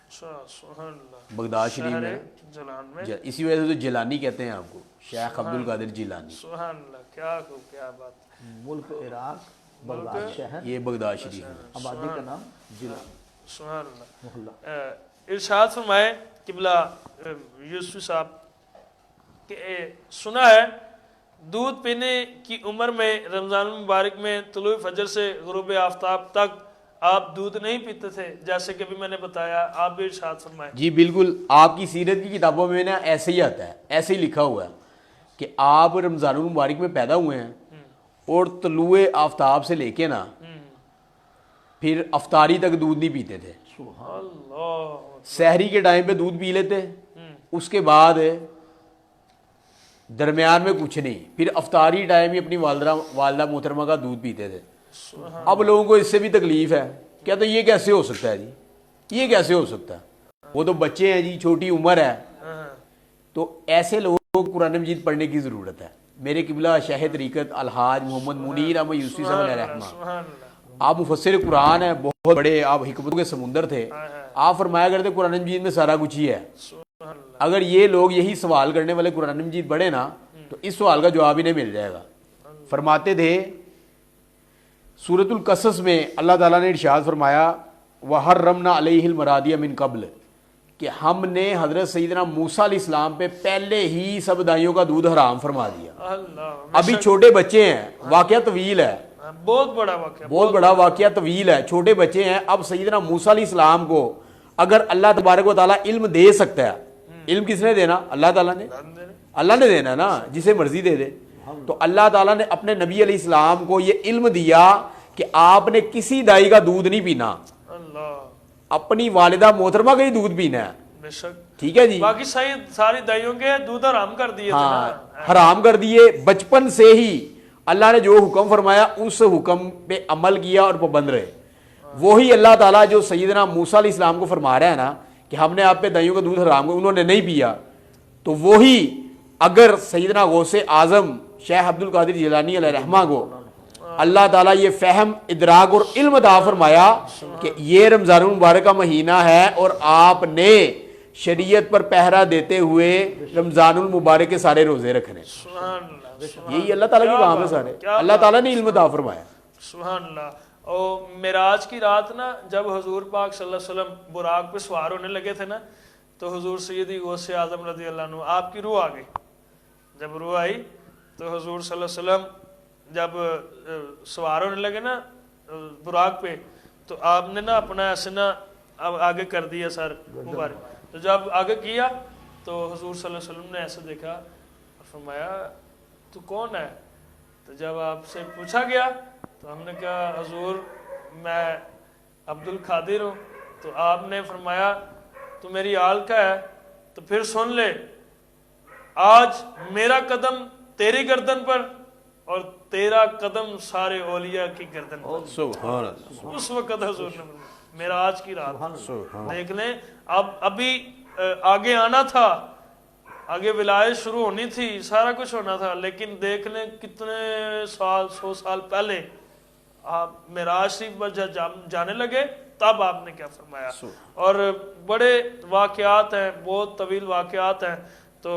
اچھا سبحان اللہ. بغداد شریف شہر میں. جلان میں. اسی وجہ سے تو جیلانی کہتے ہیں آپ کو, شیخ عبد القادر جیلانی. سبحان اللہ. کیا خوب, کیا بات. ملک عراق بغداد شہر, یہ بغداد شریف میں. آبادی کا نام ضلع سبحان اللہ. محلہ. ارشاد فرمائے قبلہ یوسف صاحب کہ سنا ہے دودھ پینے کی عمر میں رمضان المبارک میں طلوع فجر سے غروب آفتاب تک آپ دودھ نہیں پیتے تھے, جیسے کہ بھی میں نے بتایا. آپ بھی ارشاد فرمائے. جی بالکل, آپ کی سیرت کی کتابوں میں نا ایسے ہی آتا ہے, ایسے ہی لکھا ہوا ہے کہ آپ رمضان المبارک میں پیدا ہوئے ہیں اور طلوع آفتاب سے لے کے نا پھر افطاری تک دودھ نہیں پیتے تھے. اللہ. سحری کے ٹائم پہ دودھ پی لیتے, اس کے بعد درمیان میں کچھ نہیں, پھر افطاری ٹائم ہی اپنی والدہ محترمہ کا دودھ پیتے تھے. اب لوگوں کو اس سے بھی تکلیف ہے, کہتے ہیں یہ کیسے ہو سکتا ہے جی, یہ کیسے ہو سکتا ہے, وہ تو بچے ہیں جی, چھوٹی عمر ہے. تو ایسے لوگوں کو قرآن مجید پڑھنے کی ضرورت ہے. میرے قبلہ شیخ طریقت الحاج محمد منیر احمد یوسفی صاحب علیہ رحمہ, سبحان اللہ. آپ مفسر قرآن ہیں, بہت بڑے آپ حکمتوں کے سمندر تھے. آپ فرمایا کرتے قرآن مجید میں سارا کچھ ہی ہے. اگر یہ لوگ یہی سوال کرنے والے قرآن مجید پڑھے نا تو اس سوال کا جواب انہیں مل جائے گا. فرماتے تھے سورۃ القصص میں اللہ تعالیٰ نے ارشاد فرمایا وَحَرَّمْنَا عَلَيْهِ الْمَرَادِيَ مِنْ قَبْلِ, کہ ہم نے حضرت سیدنا موسیٰ علیہ السلام پہ پہلے ہی سب دائیوں کا دودھ حرام فرما دیا. اللہ. ابھی چھوٹے بچے ہیں, واقعہ طویل ہے, بہت بڑا واقعہ, بہت بڑا واقعہ طویل ہے, چھوٹے بچے ہیں. اب سیدنا موسیٰ علیہ السلام کو اگر اللہ تبارک و تعالیٰ علم دے سکتا ہے, علم کس نے دینا؟ اللہ تعالیٰ نے, اللہ نے دینا نا, جسے مرضی دے دے. تو اللہ تعالیٰ نے اپنے نبی علیہ السلام کو یہ علم دیا کہ آپ نے کسی دائی کا دودھ نہیں پینا, اللہ. اپنی والدہ محترمہ کا ہی دودھ پینا ہے. بے شک. ٹھیک ہے جی, باقی ساری دائیوں کے دودھ حرام کر دیے تھے ہاں نا. حرام کر دیے. بچپن سے ہی اللہ نے جو حکم فرمایا اس حکم پہ عمل کیا اور پابند رہے. وہی اللہ تعالیٰ جو سیدنا موسیٰ علیہ السلام کو فرما رہا ہے نا کہ ہم نے آپ پہ دائیوں کا دودھ حرام کیا, انہوں نے نہیں پیا, تو وہی اگر سیدنا غوث اعظم شیخ عبد القادر جیلانی علیہ رحمہ کو اللہ تعالیٰ یہ فہم ادراک اور علم عطا فرمایا کہ یہ رمضان المبارک کا مہینہ ہے اور آپ نے شریعت پر پہرا دیتے ہوئے رمضان المبارک کے سارے روزے رکھنے, سبحان اللہ. یہی اللہ تعالیٰ کی کام ہے سارے, اللہ تعالیٰ نے علم عطا فرمایا. سبحان اللہ. اور معراج کی رات نا جب حضور پاک صلی اللہ علیہ وسلم براق پہ سوار ہونے لگے تھے نا, تو حضور سیدی غوث اعظم رضی اللہ عنہ آپ کی روح آ گئی. جب روح آئی تو حضور صلی اللہ علیہ وسلم جب سوار ہونے لگے نا براق پہ, تو آپ نے نا اپنا ایسے نا آگے کر دیا سر مبارک. تو جب آگے کیا تو حضور صلی اللہ علیہ وسلم نے ایسے دیکھا اور فرمایا تو کون ہے؟ تو جب آپ سے پوچھا گیا تو ہم نے کہا حضور میں عبد القادر ہوں. تو آپ نے فرمایا تو میری آل کا ہے, تو پھر سن لے, آج میرا قدم تیری گردن پر اور تیرا قدم سارے اولیاء کی گردن پر. سبحان اللہ. اس وقت حضور نے معراج کی رات دیکھ لیں. اب ابھی آگے آنا تھا آگے ولایت شروع ہونی تھی، سارا کچھ ہونا تھا، لیکن دیکھنے کتنے سال 100 سال پہلے آپ معراج شریف پر جب جانے لگے تب آپ نے کیا فرمایا. اور بڑے واقعات ہیں، بہت طویل واقعات ہیں. تو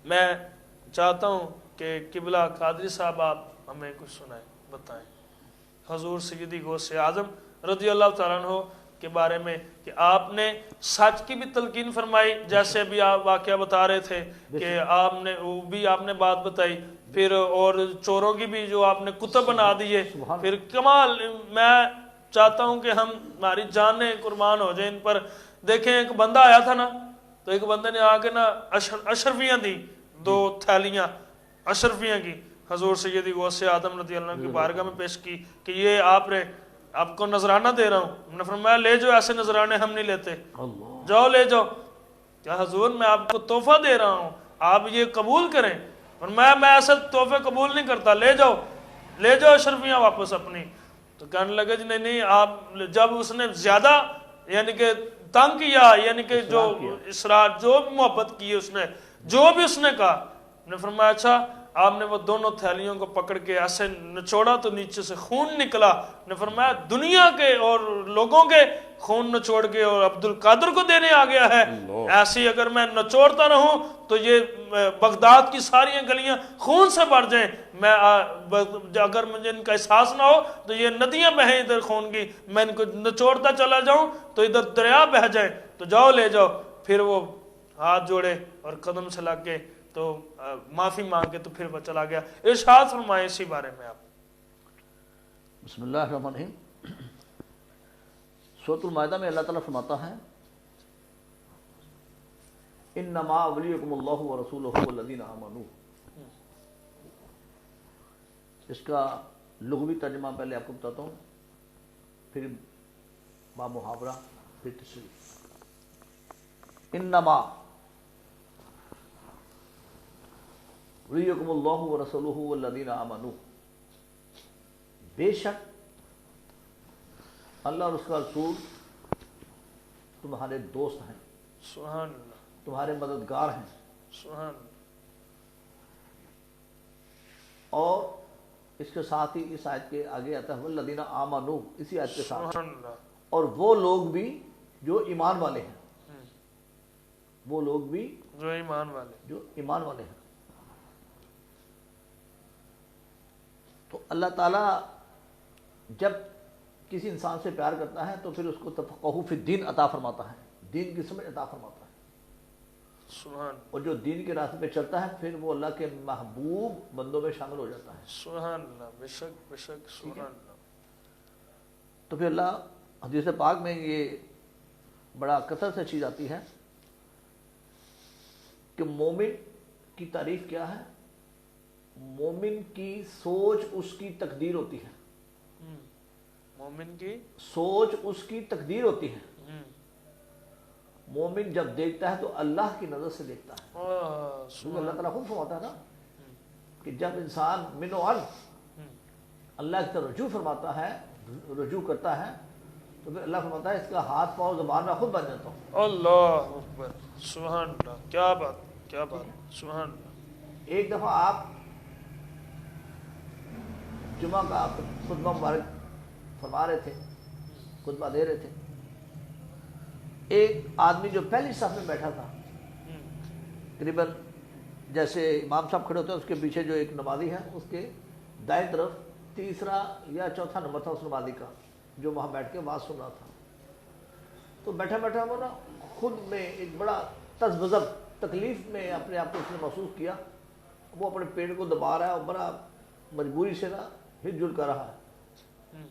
میں چاہتا ہوں کہ قبلہ قادری صاحب آپ ہمیں کچھ سنائیں، بتائیں حضور سیدی غوث اعظم رضی اللہ تعالیٰ عنہ کے بارے میں، کہ آپ نے سچ کی بھی تلقین فرمائی، جیسے ابھی آپ واقعہ بتا رہے تھے کہ آپ نے وہ بھی آپ نے بات بتائی، پھر اور چوروں کی بھی جو آپ نے کتب بنا دیے، پھر کمال. میں چاہتا ہوں کہ ہماری جانیں قربان ہو جائیں ان پر. دیکھیں ایک بندہ آیا تھا نا، تو ایک بندے نے آ کے نا اشرفیاں دی، 2 تھیلیاں اشرفیاں کی حضور سیدی غوث اعظم رضی اللہ عنہ کی بارگاہ میں پیش کی کہ یہ آپ کو نذرانہ دے رہا ہوں. میں نے فرمایا لے جاؤ، ایسے نذرانے ہم نہیں لیتے، جاؤ لے جاؤ. کیا حضور میں آپ کو تحفہ دے رہا ہوں، آپ یہ قبول کریں. فرمایا میں ایسے تحفے قبول نہیں کرتا، لے جاؤ اشرفیاں واپس اپنی. تو کہنے لگے جی نہیں آپ. جب اس نے زیادہ یعنی کہ تنگ کیا، یعنی کہ جو اصرار، جو بھی محبت کی اس نے، جو بھی اس نے کہا، نے فرمایا اچھا. آپ نے وہ دونوں تھیلیوں کو پکڑ کے ایسے نچوڑا تو نیچے سے خون نکلا. نے فرمایا دنیا کے اور لوگوں کے خون نچوڑ کے اور عبد القادر کو دینے آ گیا ہے. ایسی اگر میں نچوڑتا رہوں تو یہ بغداد کی ساری گلیاں خون سے بھر جائیں. میں اگر مجھے ان کا احساس نہ ہو تو یہ ندیاں بہیں ادھر خون کی، میں ان کو نچوڑتا چلا جاؤں تو ادھر دریا بہہ جائیں. تو جاؤ لے جاؤ. پھر وہ ہاتھ جوڑے اور قدم سے لگ کے تو معافی مانگ کے تو پھر وہ چلا گیا. ارشاد فرمائیں اسی بارے میں آپ. بسم اللہ الرحمن الرحیم. سورۃ المائدہ میں اللہ تعالیٰ فرماتا ہے انما ولیکم اللہ ورسولہ والذین آمنوا. اس کا لغوی ترجمہ پہلے آپ کو بتاتا ہوں، پھر با محاورہ، پھر تشریح. انما ولیکم اللہ ورسولہ والذین آمنوا، بے شک اللہ اور اس کا رسول تمہارے دوست ہیں، سبحان اللہ، تمہارے مددگار ہیں. سبحان اللہ. اور اس کے ساتھ ہی اس آیت کے آگے آتا ہے والذین آمنوا، اسی آیت کے ساتھ، سبحان اللہ. اور وہ لوگ بھی جو ایمان والے ہیں، وہ لوگ بھی جو ایمان والے، جو ایمان والے ہیں. تو اللہ تعالیٰ جب کسی انسان سے پیار کرتا ہے تو پھر اس کو تفقہ فی الدین عطا فرماتا ہے، دین کی سمجھ عطا فرماتا ہے. سبحان. اور جو دین کے راستے پہ چلتا ہے پھر وہ اللہ کے محبوب بندوں میں شامل ہو جاتا ہے. سبحان اللہ. بے شک بے شک. سبحان اللہ. تو پھر اللہ حدیث پاک میں یہ بڑا کثرت سے چیز آتی ہے کہ مومن کی تعریف کیا ہے. مومن کی سوچ اس کی تقدیر ہوتی ہے. مومن کی سوچ اس کی تقدیر ہوتی ہے. مومن جب دیکھتا ہے تو اللہ کی نظر سے دیکھتا ہے. اللہ تعالیٰ خود فرماتا ہے نا کہ جب انسان من و عن اللہ کی طرف رجوع فرماتا ہے، رجوع کرتا ہے، تو پھر اللہ فرماتا ہے اس کا ہاتھ پاؤں زبان میں خود بن جاتا ہوں. اللہ اکبر. سبحان اللہ. کیا بات، کیا بات. سبحان اللہ. ایک دفعہ آپ جمعہ کا خطبہ مبارک فرما رہے تھے، خطبہ دے رہے تھے. ایک آدمی جو پہلی صف میں بیٹھا تھا، قریباً جیسے امام صاحب کھڑے ہوتے ہیں اس کے پیچھے جو ایک نمازی ہے، اس کے دائیں طرف تیسرا یا چوتھا نمبر تھا اس نمازی کا، جو وہاں بیٹھ کے آواز سن رہا تھا. تو بیٹھا بیٹھا وہ نا خود میں ایک بڑا تذبذب، تکلیف میں اپنے آپ کو اس نے محسوس کیا. وہ اپنے پیٹ کو دبا رہا ہے اور بڑا مجبوری سے نا ہل جل کر رہا ہے.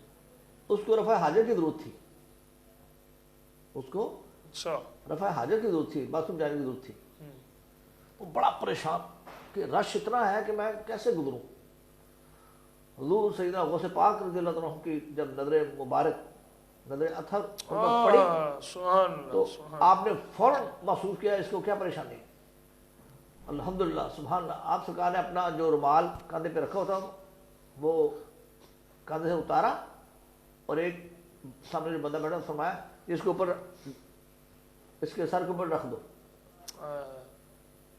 اس کو رفع حاجت کی ضرورت تھی، اس کو رفع حاجت کی ضرورت تھی، باتھ روم جانے کی ضرورت تھی. وہ بڑا پریشان کہ رش اتنا ہے کہ میں کیسے گزروں. حضور سیدنا غوث پاک رضی اللہ عنہ کی جب نظر مبارک، نظر اثر ان پر پڑی تو آپ نے فوراً محسوس کیا اس کو کیا پریشانی. الحمدللہ سبحان اللہ. آپ سرکار نے اپنا جو رومال کاندھے پہ رکھا ہوتا وہ کاندھے سے اتارا اور ایک سامنے جو بندہ بیٹھا فرمایا اس کے اوپر، اس کے سر کے اوپر رکھ دو.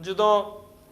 ਜਦੋਂ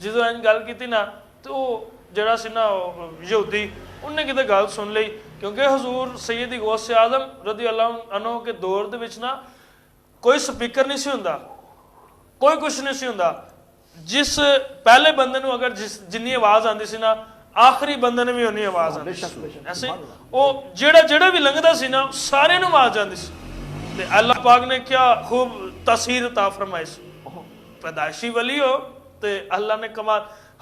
ਜਦੋਂ ਇੰਜ ਗੱਲ ਕੀਤੀ ਨਾ ਤੇ ਉਹ ਜਿਹੜਾ ਸੀ ਨਾ ਯਹੂਦੀ, ਉਹਨੇ ਕਿਤੇ ਗੱਲ ਸੁਣ ਲਈ, ਕਿਉਂਕਿ ਹਜ਼ੂਰ ਸੈਯਦ ਗੌਸ ਆਜ਼ਮ ਰਜ਼ੀ ਅੱਲਾਹ ਅਨਹੂ ਕੇ ਦੌਰ ਦੇ ਵਿੱਚ ਨਾ ਕੋਈ ਸਪੀਕਰ ਨਹੀਂ ਸੀ ਹੁੰਦਾ, ਕੋਈ ਕੁਛ ਨਹੀਂ ਸੀ ਹੁੰਦਾ। ਜਿਸ ਪਹਿਲੇ ਬੰਦੇ ਨੂੰ ਅਗਰ ਜਿੰਨੀ ਆਵਾਜ਼ ਆਉਂਦੀ ਸੀ ਨਾ, ਆਖਰੀ ਬੰਦੇ ਨੇ ਵੀ ਉਨੀ ਆਵਾਜ਼ ਆਉਂਦੀ ਸੀ। ਐਸੇ ਉਹ ਜਿਹੜਾ ਵੀ ਲੰਘਦਾ ਸੀ ਨਾ, ਸਾਰਿਆਂ ਨੂੰ ਆਵਾਜ਼ ਆਉਂਦੀ ਸੀ। ਤੇ ਅੱਲਾਹ ਪਾਕ ਨੇ ਕਿਆ ਖੂਬ ਤਾਸੀਰ ਅਤਾ ਫਰਮਾਈ ਸੀ। ਪੈਦਾਇਸ਼ੀ ਵਲੀ ਹੋ ਤੇ ਅੱਲਾ ਨੇ ਕਮਾਲ,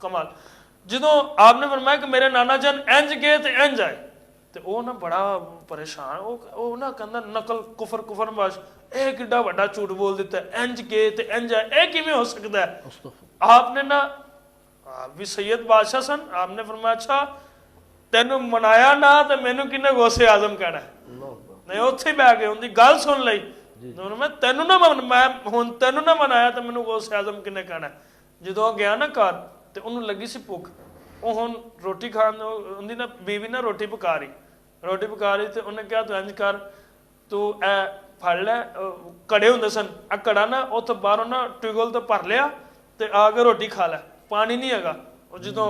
ਕਮਾਲ। ਜਦੋਂ ਆਪਨੇ ਫਰਮਾਇਆ ਕਿ ਮੇਰੇ ਨਾਨਾ ਜਾਨ ਇੰਜ ਗਏ ਤੇ ਇੰਜ ਆਏ, ਤੇ ਉਹ ਨਾ ਬੜਾ ਪਰੇਸ਼ਾਨ, ਉਹ ਨਾ ਕਹਿੰਦਾ ਨਕਲ ਕੁਫਰ ਬਾਸ਼, ਇਹ ਕਿੱਡਾ ਵੱਡਾ ਝੂਠ ਬੋਲ ਦਿੱਤਾ, ਇੰਜ ਗਏ ਤੇ ਇੰਜ ਆਏ, ਇਹ ਕਿਵੇਂ ਹੋ ਸਕਦਾ ਹੈ? ਆਪਨੇ ਨਾ ਆਪ ਵੀ ਸੈਯਦ ਬਾਦਸ਼ਾਹ ਸਨ, ਆਪਨੇ ਫਰਮਾਇਆ ਅੱਛਾ ਤੈਨੂੰ ਮਨਾਇਆ ਨਾ ਤੇ ਮੈਨੂੰ ਕਿੰਨੇ ਗੌਸੇ ਆਜ਼ਮ ਕਹਿਣਾ? ਨਹੀਂ, ਉੱਥੇ ਹੀ ਬਹਿ ਗਏ, ਉਹਦੀ ਗੱਲ ਸੁਣ ਲਈ। ਮੈਂ ਤੈਨੂੰ ਨਾ ਮੈਂ ਹੁਣ ਤੈਨੂੰ ਨਾ ਮਨਾਇਆ ਤੇ ਮੈਨੂੰ ਗੌਸ ਆਜ਼ਮ ਕਿੰਨੇ ਕਹਿਣਾ? ਜਦੋਂ ਗਿਆ ਨਾ ਘਰ ਤੇ ਉਹਨੂੰ ਲੱਗੀ ਸੀ ਭੁੱਖ, ਉਹ ਹੁਣ ਰੋਟੀ ਖਾਣ, ਉਹਦੀ ਨਾ ਬੀਵੀ ਨਾ ਰੋਟੀ ਪਕਾ ਰਹੀ ਤੇ ਉਹਨੇ ਕਿਹਾ ਤੂੰ ਇੰਝ ਕਰ, ਤੂੰ ਇਹ ਫੜ ਲੈ, ਕੜੇ ਹੁੰਦੇ ਸਨ, ਆ ਕੜਾ ਨਾ ਉੱਥੋਂ ਬਾਹਰੋਂ ਨਾ ਟਿਊਬਵੈਲ ਤੋਂ ਭਰ ਲਿਆ ਤੇ ਆ ਕੇ ਰੋਟੀ ਖਾ ਲੈ, ਪਾਣੀ ਨਹੀਂ ਹੈਗਾ। ਉਹ ਜਦੋਂ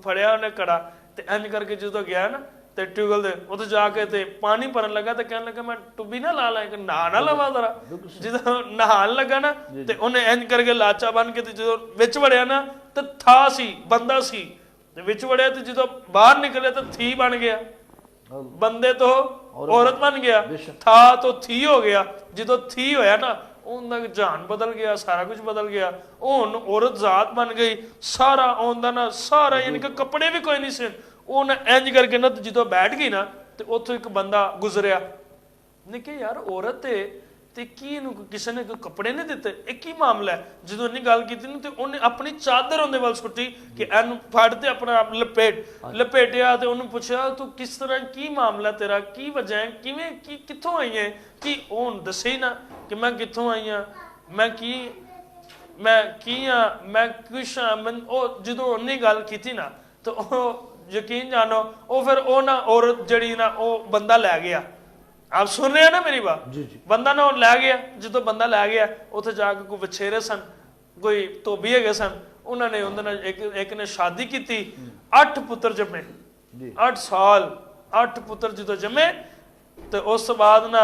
ਫੜਿਆ ਉਹਨੇ ਕੜਾ ਤੇ ਇੰਝ ਕਰਕੇ ਜਦੋਂ ਗਿਆ ਨਾ ਤੇ ਟਿਊਬਵੈਲ ਦੇ ਉੱਥੇ ਜਾ ਕੇ ਤੇ ਪਾਣੀ ਭਰਨ ਲੱਗਾ ਤੇ ਕਹਿਣ ਲੱਗਾ ਮੈਂ ਟੁੱਬੀ ਨਾ ਲਾ ਲਾਂ, ਨਹਾ ਨਾ ਲਵਾਂ ਜ਼ਰਾ। ਜਦੋਂ ਨਹਾਣ ਲੱਗਾ ਨਾ ਤੇ ਉਹਨੇ ਇੰਝ ਕਰਕੇ ਲਾਚਾ ਬਣ ਕੇ ਤੇ ਜਦੋਂ ਵਿੱਚ ਵੜਿਆ ਨਾ ਤੇ ਥਾ ਸੀ, ਬੰਦਾ ਸੀ, ਤੇ ਵਿੱਚ ਵੜਿਆ ਤੇ ਜਦੋਂ ਬਾਹਰ ਨਿਕਲਿਆ ਤਾਂ ਥੀ ਬਣ ਗਿਆ, ਬੰਦੇ ਤੋਂ ਔਰਤ ਬਣ ਗਿਆ, ਥਾ ਤੋਂ ਥੀ ਹੋ ਗਿਆ। ਜਦੋਂ ਥੀ ਹੋਇਆ ਨਾ ਉਹਦਾ ਜਾਨ ਬਦਲ ਗਿਆ, ਸਾਰਾ ਕੁਝ ਬਦਲ ਗਿਆ, ਉਹ ਹੁਣ ਔਰਤ ਜ਼ਾਤ ਬਣ ਗਈ, ਸਾਰਾ ਆਉਂਦਾ ਨਾ ਸਾਰਾ, ਯਾਨੀ ਕਿ ਕੱਪੜੇ ਵੀ ਕੋਈ ਨਹੀਂ ਸੀ। ਉਹ ਨਾ ਇੰਜ ਕਰਕੇ ਨਾ ਜਦੋਂ ਬੈਠ ਗਈ ਨਾ ਤੇ ਉੱਥੋਂ ਇੱਕ ਬੰਦਾ ਗੁਜ਼ਰਿਆ, ਨੇ ਕਿਹਾ ਯਾਰ ਔਰਤ ਤੇ ਕੀ ਇਹਨੂੰ ਕਿਸੇ ਨੇ ਕੱਪੜੇ ਨਹੀਂ ਦਿੱਤੇ, ਇਹ ਕੀ ਮਾਮਲਾ ਹੈ? ਜਦੋਂ ਇੰਨੀ ਗੱਲ ਕੀਤੀ ਨਾ ਤੇ ਉਹਨੇ ਆਪਣੀ ਚਾਦਰ ਉਹਦੇ ਵੱਲ ਸੁੱਟੀ ਕਿ ਇਹਨੂੰ ਫੜ ਤੇ ਆਪਣਾ ਆਪ ਲਪੇਟਿਆ ਤੇ ਉਹਨੂੰ ਪੁੱਛਿਆ ਤੂੰ ਕਿਸ ਤਰ੍ਹਾਂ, ਕੀ ਮਾਮਲਾ ਤੇਰਾ, ਕੀ ਵਜ੍ਹਾ ਹੈ, ਕਿਵੇਂ, ਕਿੱਥੋਂ ਆਈ ਹੈ? ਕੀ ਉਹ ਦੱਸੇ ਨਾ ਕਿ ਮੈਂ ਕਿੱਥੋਂ ਆਈ ਹਾਂ, ਮੈਂ ਕੀ ਆ, ਮੈਂ ਕੁਛ ਆ, ਉਹ ਜਦੋਂ ਉਹਨੇ ਗੱਲ ਕੀਤੀ ਨਾ ਤੇ ਉਹ ਯਕੀਨ ਜਾਣੋ ਉਹ ਫਿਰ ਉਹ ਨਾ ਔਰਤ ਜਿਹੜੀ ਨਾ ਉਹ ਬੰਦਾ ਲੈ ਗਿਆ। ਆਪ ਸੁਣ ਰਹੇ ਹੋ ਨਾ ਮੇਰੀ ਬਾਤ? ਬੰਦਾ ਨਾ ਉਹ ਲੈ ਗਿਆ। ਜਦੋਂ ਬੰਦਾ ਲੈ ਗਿਆ ਉੱਥੇ ਜਾ ਕੇ ਕੋਈ ਵਛੇਰੇ ਸਨ, ਕੋਈ ਧੋਬੀ ਹੈਗੇ ਸਨ, ਉਹਨਾਂ ਨੇ ਉਹਦੇ ਨਾਲ ਇੱਕ ਨੇ ਸ਼ਾਦੀ ਕੀਤੀ, 8 ਪੁੱਤਰ ਜੰਮੇ, 8 ਸਾਲ 8 ਪੁੱਤਰ ਜਦੋਂ ਜੰਮੇ ਤੇ ਉਸ ਤੋਂ ਬਾਅਦ ਨਾ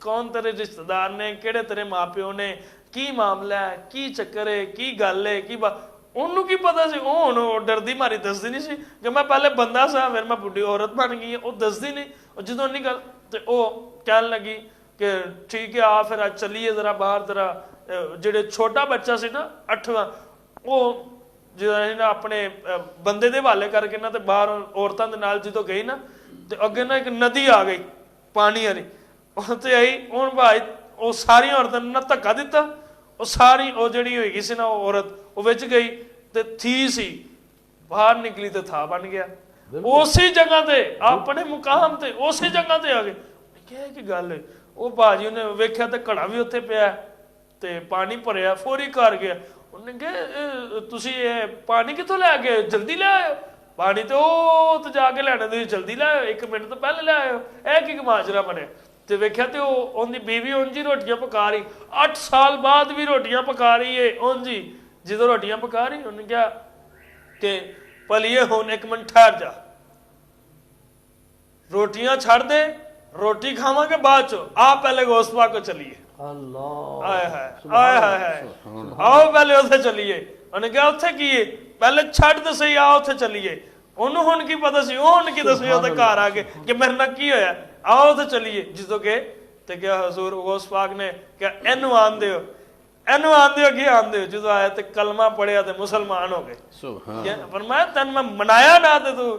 ਕੌਣ ਤੇਰੇ ਰਿਸ਼ਤੇਦਾਰ ਨੇ, ਕਿਹੜੇ ਤੇਰੇ ਮਾਪਿਓ ਨੇ, ਕੀ ਮਾਮਲਾ ਹੈ, ਕੀ ਚੱਕਰ ਹੈ, ਕੀ ਗੱਲ ਹੈ, ਕੀ ਉਹਨੂੰ ਕੀ ਪਤਾ ਸੀ। ਉਹ ਹੁਣ ਡਰਦੀ ਮਾਰੀ ਦੱਸਦੀ ਨਹੀਂ ਸੀ ਕਿ ਮੈਂ ਪਹਿਲੇ ਬੰਦਾ ਸਾਂ ਫਿਰ ਮੈਂ ਬੁੱਢੀ ਔਰਤ ਬਣ ਗਈ ਹੈ, ਉਹ ਦੱਸਦੀ ਨਹੀਂ। ਉਹ ਜਦੋਂ ਨਹੀਂ ਗੱਲ ਤੇ ਉਹ ਕਹਿਣ ਲੱਗੀ ਕਿ ਠੀਕ ਹੈ ਆ ਫਿਰ ਅੱਜ ਚੱਲੀਏ ਜ਼ਰਾ ਬਾਹਰ ਜ਼ਰਾ। ਜਿਹੜੇ ਛੋਟਾ ਬੱਚਾ ਸੀ ਨਾ 8ਵਾਂ, ਉਹ ਜਿਹੜਾ ਨਾ ਆਪਣੇ ਬੰਦੇ ਦੇ ਹਵਾਲੇ ਕਰਕੇ ਨਾ ਤੇ ਬਾਹਰ ਔਰਤਾਂ ਦੇ ਨਾਲ ਜਦੋਂ ਗਈ ਨਾ ਤੇ ਅੱਗੇ ਨਾ ਇੱਕ ਨਦੀ ਆ ਗਈ ਪਾਣੀ ਵਾਲੀ, ਉੱਥੇ ਆਈ। ਹੁਣ ਭਾਈ ਉਹ ਸਾਰੀਆਂ ਔਰਤਾਂ ਨੇ ਨਾ ਧੱਕਾ ਦਿੱਤਾ, ਉਹ ਸਾਰੀ ਉਹ ਜਿਹੜੀ ਹੋਏਗੀ ਸੀ ਨਾ ਉਹ ਔਰਤ ਉਹ ਵਿੱਚ ਗਈ ਤੇ ਥੀ ਸੀ, ਬਾਹਰ ਨਿਕਲੀ ਤੇ ਥਾ ਬਣ ਗਿਆ। ਉਸੇ ਜਗ੍ਹਾ ਤੇ ਆਪਣੇ ਮੁਕਾਮ ਤੇ ਉਸੇ ਜਗ੍ਹਾ ਤੇ ਆ ਗਏ। ਕਿਹਾ ਕੀ ਗੱਲ ਹੈ? ਉਹ ਭਾਜੀ ਉਹਨੇ ਵੇਖਿਆ ਤੇ ਘੜਾ ਵੀ ਉੱਥੇ ਪਿਆ ਤੇ ਪਾਣੀ ਭਰਿਆ, ਫੌਰੀ ਘਰ ਗਿਆ। ਉਹਨੇ ਕਿਹਾ ਤੁਸੀਂ ਇਹ ਪਾਣੀ ਕਿੱਥੋਂ ਲੈ ਕੇ ਜਲਦੀ ਲੈ ਆਇਓ? ਪਾਣੀ ਤੇ ਉਹ ਤੇ ਜਾ ਕੇ ਲੈਣਾ, ਤੁਸੀਂ ਜਲਦੀ ਲੈ ਆਇਓ, 1 ਮਿੰਟ ਤੋਂ ਪਹਿਲੇ ਲੈ ਆਇਓ, ਇਹ ਕੀ ਮਾਜਰਾ ਬਣਿਆ? ਤੇ ਵੇਖਿਆ ਤੇ ਉਹ ਉਹਦੀ ਬੀਵੀ ਉਂਝ ਹੀ ਰੋਟੀਆਂ ਪਕਾ ਰਹੀ, 8 ਸਾਲ ਬਾਅਦ ਵੀ ਰੋਟੀਆਂ ਪਕਾ ਰਹੀ ਏ ਉਂਝ ਹੀ। ਜਦੋਂ ਰੋਟੀਆਂ ਪਕਾ ਰਹੀ ਉਹਨੇ ਕਿਹਾ ਕਿ ਭਲੀਏ ਹੁਣ 1 ਮਿੰਟ ਠਹਿਰ ਜਾ, ਰੋਟੀਆਂ ਛੱਡ ਦੇ, ਰੋਟੀ ਖਾਵਾਂਗੇ ਬਾਅਦ ਚ, ਆ ਪਹਿਲੇ ਗੋਸ਼ਤ ਪਾ ਕੇ ਚਲੀਏ। ਅੱਲਾਹ ਆਏ ਹਾਏ ਆਏ ਹਾਏ, ਆਓ ਪਹਿਲੇ ਉੱਥੇ ਚਲੀਏ। ਉਹਨੇ ਕਿਹਾ ਉੱਥੇ ਕੀ ਏ? ਪਹਿਲੇ ਛੱਡ ਤੇ ਸਹੀ, ਆ ਉੱਥੇ ਚਲੀਏ। ਉਹਨੂੰ ਹੁਣ ਕੀ ਪਤਾ ਸੀ, ਉਹ ਹੁਣ ਕੀ ਦੱਸੀ ਉਹਦੇ ਘਰ ਆ ਕੇ ਕਿ ਮੇਰੇ ਨਾਲ ਕੀ ਹੋਇਆ, ਆਓ ਉੱਥੇ ਚਲੀਏ। ਜਦੋਂ ਗਏ ਤੇ ਕਿਹਾ ਹਜ਼ੂਰ ਗੌਸ ਪਾਕ ਨੇ ਕਿਹਾ ਇਹਨੂੰ ਆਂਦੇ ਹੋ, ਇਹਨੂੰ ਆਂਦੇ ਹੋ, ਕੀ ਆਂਦੇ ਹੋ? ਜਦੋਂ ਆਇਆ ਤੇ ਕਲਮਾ ਪੜਿਆ ਤੇ ਮੁਸਲਮਾਨ ਹੋ ਗਏ। ਫਰਮਾਇਆ ਤੈਨੂੰ ਮੈਂ ਮਨਾਇਆ ਨਾ ਤੇ ਤੂੰ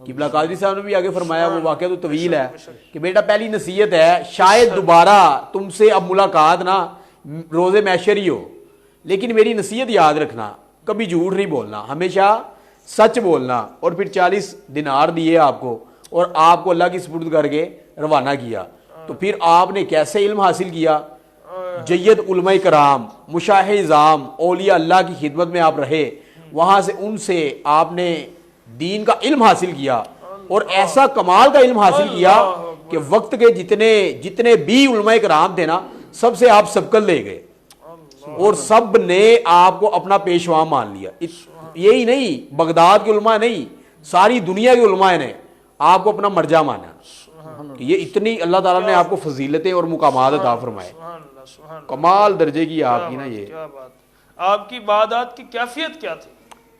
قبلہ قادری صاحب نے بھی آگے فرمایا, وہ واقعہ تو طویل ہے, کہ بیٹا پہلی نصیحت ہے, شاید دوبارہ تم سے اب ملاقات نہ روز محشر ہی ہو, لیکن میری نصیحت یاد رکھنا, کبھی جھوٹ نہیں بولنا, ہمیشہ سچ بولنا. اور پھر 40 دینار دیے آپ کو, اور آپ کو اللہ کی سپرد کر کے روانہ کیا. تو پھر آپ نے کیسے علم حاصل کیا؟ جید علماء کرام, مشاہ اعظام, اولیاء اللہ کی خدمت میں آپ رہے, وہاں سے ان سے آپ نے دین کا علم حاصل کیا, اور ایسا کمال کا علم حاصل کیا کہ وقت کے جتنے بھی علماء کرام تھے نا, سب سے آپ سبقت لے گئے, اور سب نے آپ کو اپنا پیشوا مان لیا. یہی نہیں, بغداد کے علماء نہیں, ساری دنیا کے علماء نے آپ کو اپنا مرجع مانا. کہ یہ اتنی اللہ تعالیٰ نے آپ کو فضیلتیں اور مقامات عطا فرمائے, کمال درجے کی آپ کی نا یہ. کیا بات. آپ کی عبادات کی کیفیت کیا تھی؟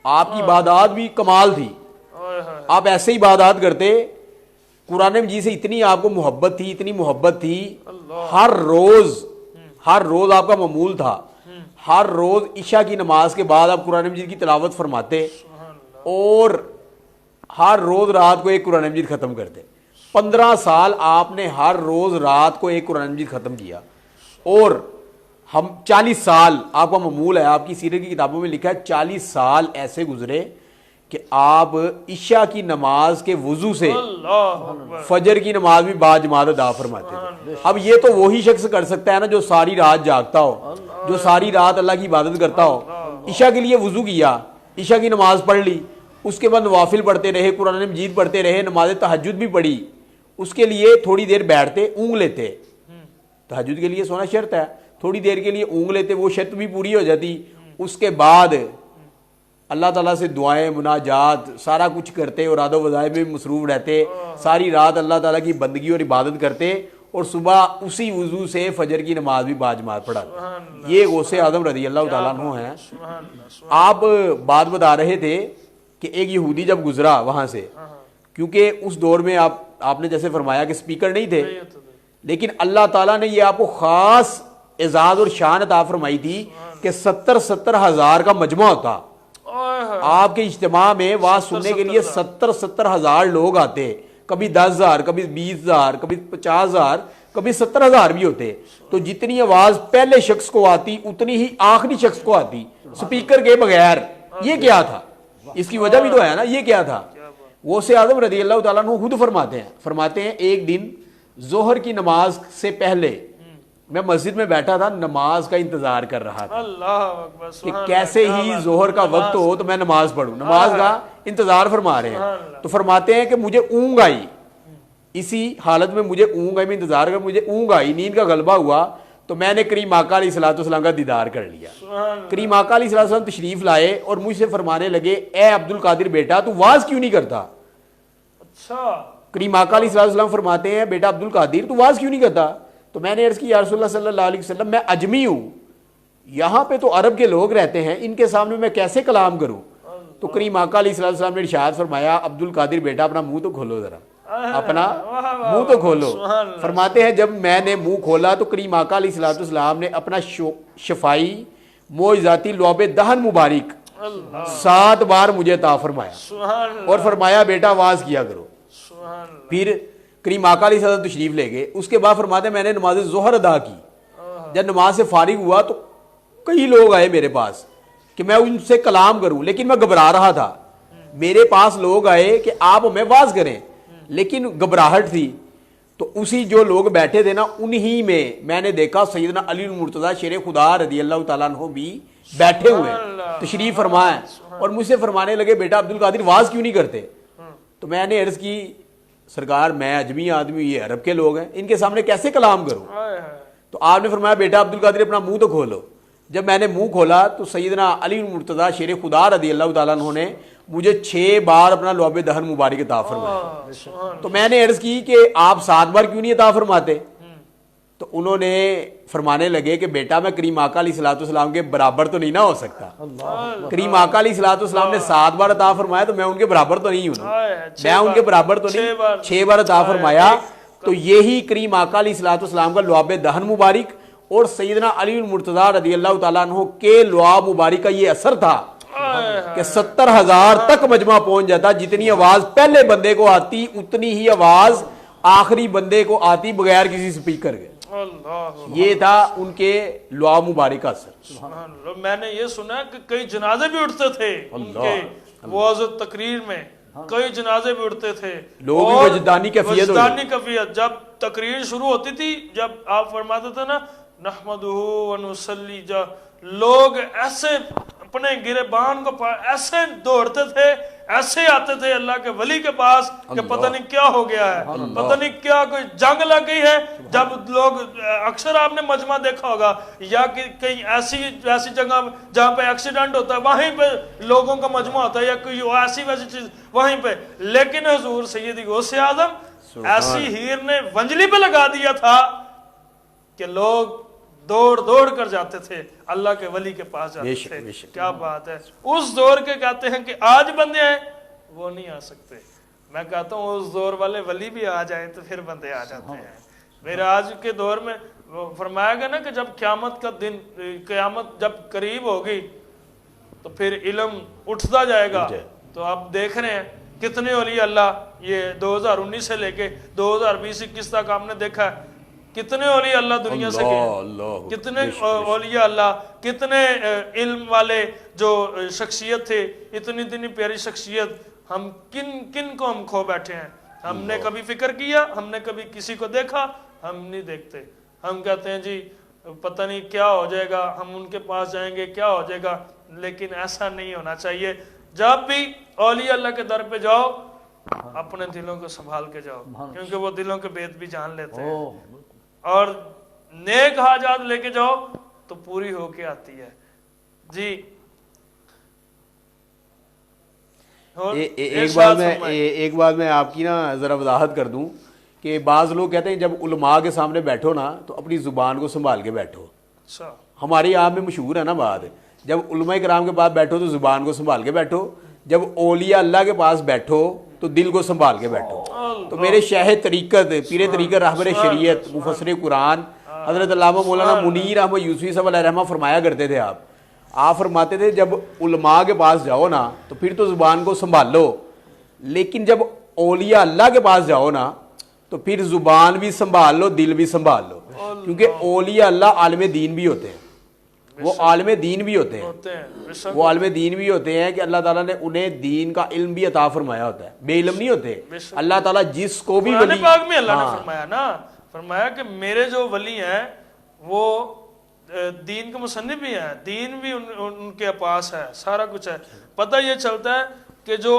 آپ کی عبادات بھی کمال تھی. آپ ایسے ہی عبادات کرتے, قرآن مجید سے اتنی آپ کو محبت تھی, اتنی محبت تھی, ہر روز آپ کا معمول تھا, ہر روز عشاء کی نماز کے بعد آپ قرآن مجید کی تلاوت فرماتے, اور ہر روز رات کو ایک قرآن مجید ختم کرتے. 15 سال آپ نے ہر روز رات کو ایک قرآن مجید ختم کیا, اور ہم 40 سال آپ کا معمول ہے, آپ کی سیرت کی کتابوں میں لکھا ہے 40 سال ایسے گزرے کہ آپ عشاء کی نماز کے وضو سے فجر کی نماز بھی با جماعت ادا فرماتے تھے. اب یہ تو وہی شخص کر سکتا ہے نا جو ساری رات جاگتا ہو, جو ساری رات اللہ کی عبادت کرتا ہو. عشاء کے لیے وضو کیا, عشاء کی نماز پڑھ لی, اس کے بعد نوافل پڑھتے رہے, قرآن مجید پڑھتے رہے, نماز تہجد بھی پڑھی, اس کے لیے تھوڑی دیر بیٹھتے, اونگ لیتے. تہجد کے لیے سونا شرط ہے, تھوڑی دیر کے لیے اونگ لیتے, وہ شرط بھی پوری ہو جاتی. اس کے بعد اللہ تعالیٰ سے دعائیں, مناجات, سارا کچھ کرتے, اور عاد و وظائف میں مصروف رہتے, ساری رات اللہ تعالیٰ کی بندگی اور عبادت کرتے, اور صبح اسی وضو سے فجر کی نماز بھی باجماعت پڑھاتے. یہ غوث اعظم رضی اللہ تعالیٰ عنہ ہیں. آپ بات بتا رہے تھے کہ ایک یہودی جب گزرا وہاں سے, کیونکہ اس دور میں آپ نے جیسے فرمایا کہ سپیکر نہیں تھے, لیکن اللہ تعالیٰ نے یہ آپ کو خاص اعزاز اور شان عطا فرمائی تھی کہ 70 ہزار کا مجمع ہوتا. آپ کے اجتماع میں واز سننے کے لیے 70 ہزار لوگ آتے, کبھی 10,000, کبھی 20,000, کبھی 50,000, کبھی 70,000 بھی ہوتے. تو جتنی آواز پہلے شخص کو آتی اتنی ہی آخری شخص کو آتی, سپیکر کے بغیر. یہ کیا تھا؟ اس کی وجہ بھی تو ہے نا, یہ کیا تھا؟ غوث اعظم رضی اللہ تعالیٰ عنہ خود فرماتے ہیں ایک دن ظہر کی نماز سے پہلے میں مسجد میں بیٹھا تھا, نماز کا انتظار کر رہا تھا کہ کیسے ہی ظہر کا وقت ہو تو میں نماز پڑھوں. نماز کا انتظار فرما رہے ہیں. تو فرماتے ہیں کہ مجھے اونگ آئی, اسی حالت میں مجھے اونگ آئی, میں انتظار کر, مجھے اونگ آئی, نیند کا غلبہ ہوا, تو میں نے کریم آقا علیہ الصلوۃ والسلام کا دیدار کر لیا. کریم آقا علیہ الصلوۃ والسلام تشریف لائے اور مجھ سے فرمانے لگے, اے عبد القادر بیٹا تو واز کیوں نہیں کرتا؟ اچھا. کریم آقا علیہ الصلوۃ والسلام فرماتے ہیں, بیٹا عبد القادر تو واز کیوں نہیں کرتا؟ تو میں نے عرض کی, یا رسول اللہ صلی اللہ علیہ وسلم میں اجمی ہوں, یہاں پہ تو عرب کے لوگ رہتے ہیں, ان کے سامنے میں کیسے کلام کروں؟ تو کریم آقا علیہ الصلوۃ والسلام نے ارشاد فرمایا, عبد القادر بیٹا اپنا منہ تو کھولو, ذرا اپنا منہ تو کھولو. فرماتے ہیں جب میں نے منہ کھولا تو کریم آقا علیہ الصلوۃ والسلام نے اپنا شفائی معجزاتی لعاب دہن مبارک 7 بار مجھے عطا فرمایا, اور فرمایا بیٹا واز کیا کرو. پھر کریم آقا علیہ السلام تشریف لے گئے. اس کے بعد فرماتے ہیں میں نے نماز ظہر ادا کی. جب نماز سے فارغ ہوا تو کئی لوگ آئے میرے پاس کہ میں ان سے کلام کروں, لیکن میں گھبرا رہا تھا. میرے پاس لوگ آئے کہ آپ ہمیں واز کریں, لیکن گھبراہٹ تھی. تو اسی جو لوگ بیٹھے تھے نا, انہی میں نے دیکھا سیدنا علی المرتضیٰ شیر خدا رضی اللہ تعالیٰ عنہ بھی بیٹھے ہوئے تشریف فرمائے, اور مجھ سے فرمانے لگے بیٹا عبد القادر واز کیوں نہیں کرتے؟ تو میں نے عرض کی, سرکار میں اجمی آدمی, یہ عرب کے لوگ ہیں, ان کے سامنے کیسے کلام کروں؟ تو آپ نے فرمایا بیٹا عبد القادر اپنا منہ تو کھولو. جب میں نے منہ کھولا تو سیدنا علی المرتضیٰ شیر خدا رضی اللہ تعالیٰ عنہ نے مجھے 6 بار اپنا لعاب دہن مبارک عطا فرمایا. تو میں نے عرض کی کہ آپ 7 بار کیوں نہیں عطا فرماتے؟ تو انہوں نے فرمانے لگے کہ بیٹا میں کریم آقا علیہ الصلوۃ والسلام کے برابر تو نہیں نہ ہو سکتا. کریم آقا علیہ الصلوۃ والسلام نے 7 بار عطا فرمایا تو میں ان کے برابر تو نہیں ہوں, میں ان کے برابر تو نہیں, 6 بار عطا فرمایا. تو یہی کریم آقا علیہ الصلوۃ والسلام کا لعاب دہن مبارک اور سیدنا علی المرتضیٰ رضی اللہ تعالیٰ عنہ کے لعاب مبارک کا یہ اثر تھا کہ 70,000 تک مجمع پہنچ جاتا. جتنی آواز پہلے بندے کو آتی اتنی ہی آواز آخری بندے کو آتی بغیر کسی سپیکر کے. یہ تھا ان کے لعا مبارک کا اثر. میں نے یہ سنا کہ کئی جنازے بھی اٹھتے تھے ان کے وعظ و تقریر میں, کئی جنازے بھی اٹھتے تھے. لوگ بھی وجدانی کیفیت ہو وجدانی کیفیت جب تقریر شروع ہوتی تھی, جب آپ فرماتے تھے نا نحمدہ ونصلی, جب لوگ ایسے اپنے گریبان کو ایسے دوڑتے تھے, ایسے آتے تھے اللہ کے ولی کے پاس کہ پتہ نہیں کیا ہو گیا ہے, پتہ نہیں کیا کوئی جنگ لگ گئی ہے. جب لوگ اکثر آپ نے مجمع دیکھا ہوگا یا کہیں ایسی جگہ جہاں پہ ایکسیڈنٹ ہوتا ہے وہیں پہ لوگوں کا مجمع ہوتا ہے یا کوئی ایسی ویسی چیز وہیں پہ. لیکن حضور سیدی غوث اعظم ایسی ہیر نے ونجلی پہ لگا دیا تھا کہ لوگ دوڑ دوڑ کر جاتے تھے اللہ کے ولی کے پاس جاتے تھے. کیا بات ہے. اس دور کے کہتے ہیں کہ آج بندے ہیں وہ نہیں آ سکتے. میں کہتا ہوں اس دور والے ولی بھی آ جائیں تو پھر بندے آ جاتے ہیں. میرے آج کے دور میں فرمایا گیا نا کہ جب قیامت کا دن, قیامت جب قریب ہوگی تو پھر علم اٹھتا جائے گا. تو آپ دیکھ رہے ہیں کتنے اولیاء اللہ, یہ 2019 سے لے کے 2020-21 تک آپ نے دیکھا ہے کتنے اولیاء اللہ دنیا سے گئے, کتنے اولیاء اللہ, کتنے علم والے جو شخصیت تھے, اتنی پیاری شخصیت. ہم کن کو ہم کھو بیٹھے ہیں. ہم نے کبھی فکر کیا, ہم نے کبھی کسی کو دیکھا, ہم نہیں دیکھتے. ہم کہتے ہیں جی پتہ نہیں کیا ہو جائے گا, ہم ان کے پاس جائیں گے کیا ہو جائے گا. لیکن ایسا نہیں ہونا چاہیے. جب بھی اولیاء اللہ کے در پہ جاؤ اپنے دلوں کو سنبھال کے جاؤ, کیونکہ وہ دلوں کے بید بھی جان لیتے ہیں. اور نیک حاجات لے کے جاؤ تو پوری ہو کے آتی ہے. جی ایک بات میں آپ کی نا ذرا وضاحت کر دوں کہ بعض لوگ کہتے ہیں جب علماء کے سامنے بیٹھو نا تو اپنی زبان کو سنبھال کے بیٹھو. ہماری آپ میں مشہور ہے نا بات, جب علماء کرام کے پاس بیٹھو تو زبان کو سنبھال کے بیٹھو, جب اولیاء اللہ کے پاس بیٹھو تو دل کو سنبھال کے بیٹھو. تو میرے شیخ طریقت, پیر طریقت, رہبر شریعت, مفسر قرآن حضرت علامہ مولانا منیر احمد یوسفی صاحب علیہ رحمہ فرمایا کرتے تھے. آپ فرماتے تھے جب علماء کے پاس جاؤ نا تو پھر تو زبان کو سنبھال لو, لیکن جب اولیاء اللہ کے پاس جاؤ نا تو پھر زبان بھی سنبھال لو, دل بھی سنبھال لو. کیونکہ اولیاء اللہ عالم دین بھی ہوتے ہیں, وہ عالم دین بھی ہوتے ہیں, وہ عالم دین بھی ہوتے ہیں کہ اللہ تعالیٰ نے انہیں دین کا علم بھی عطا فرمایا ہوتا ہے, بے علم نہیں ہوتے. اللہ تعالیٰ جس کو بھی قرآن پاک میں اللہ نے فرمایا نا, فرمایا کہ میرے جو ولی ہیں وہ دین کے مصنف بھی ہیں, دین بھی ان کے پاس ہے, سارا کچھ ہے. پتہ یہ چلتا ہے کہ جو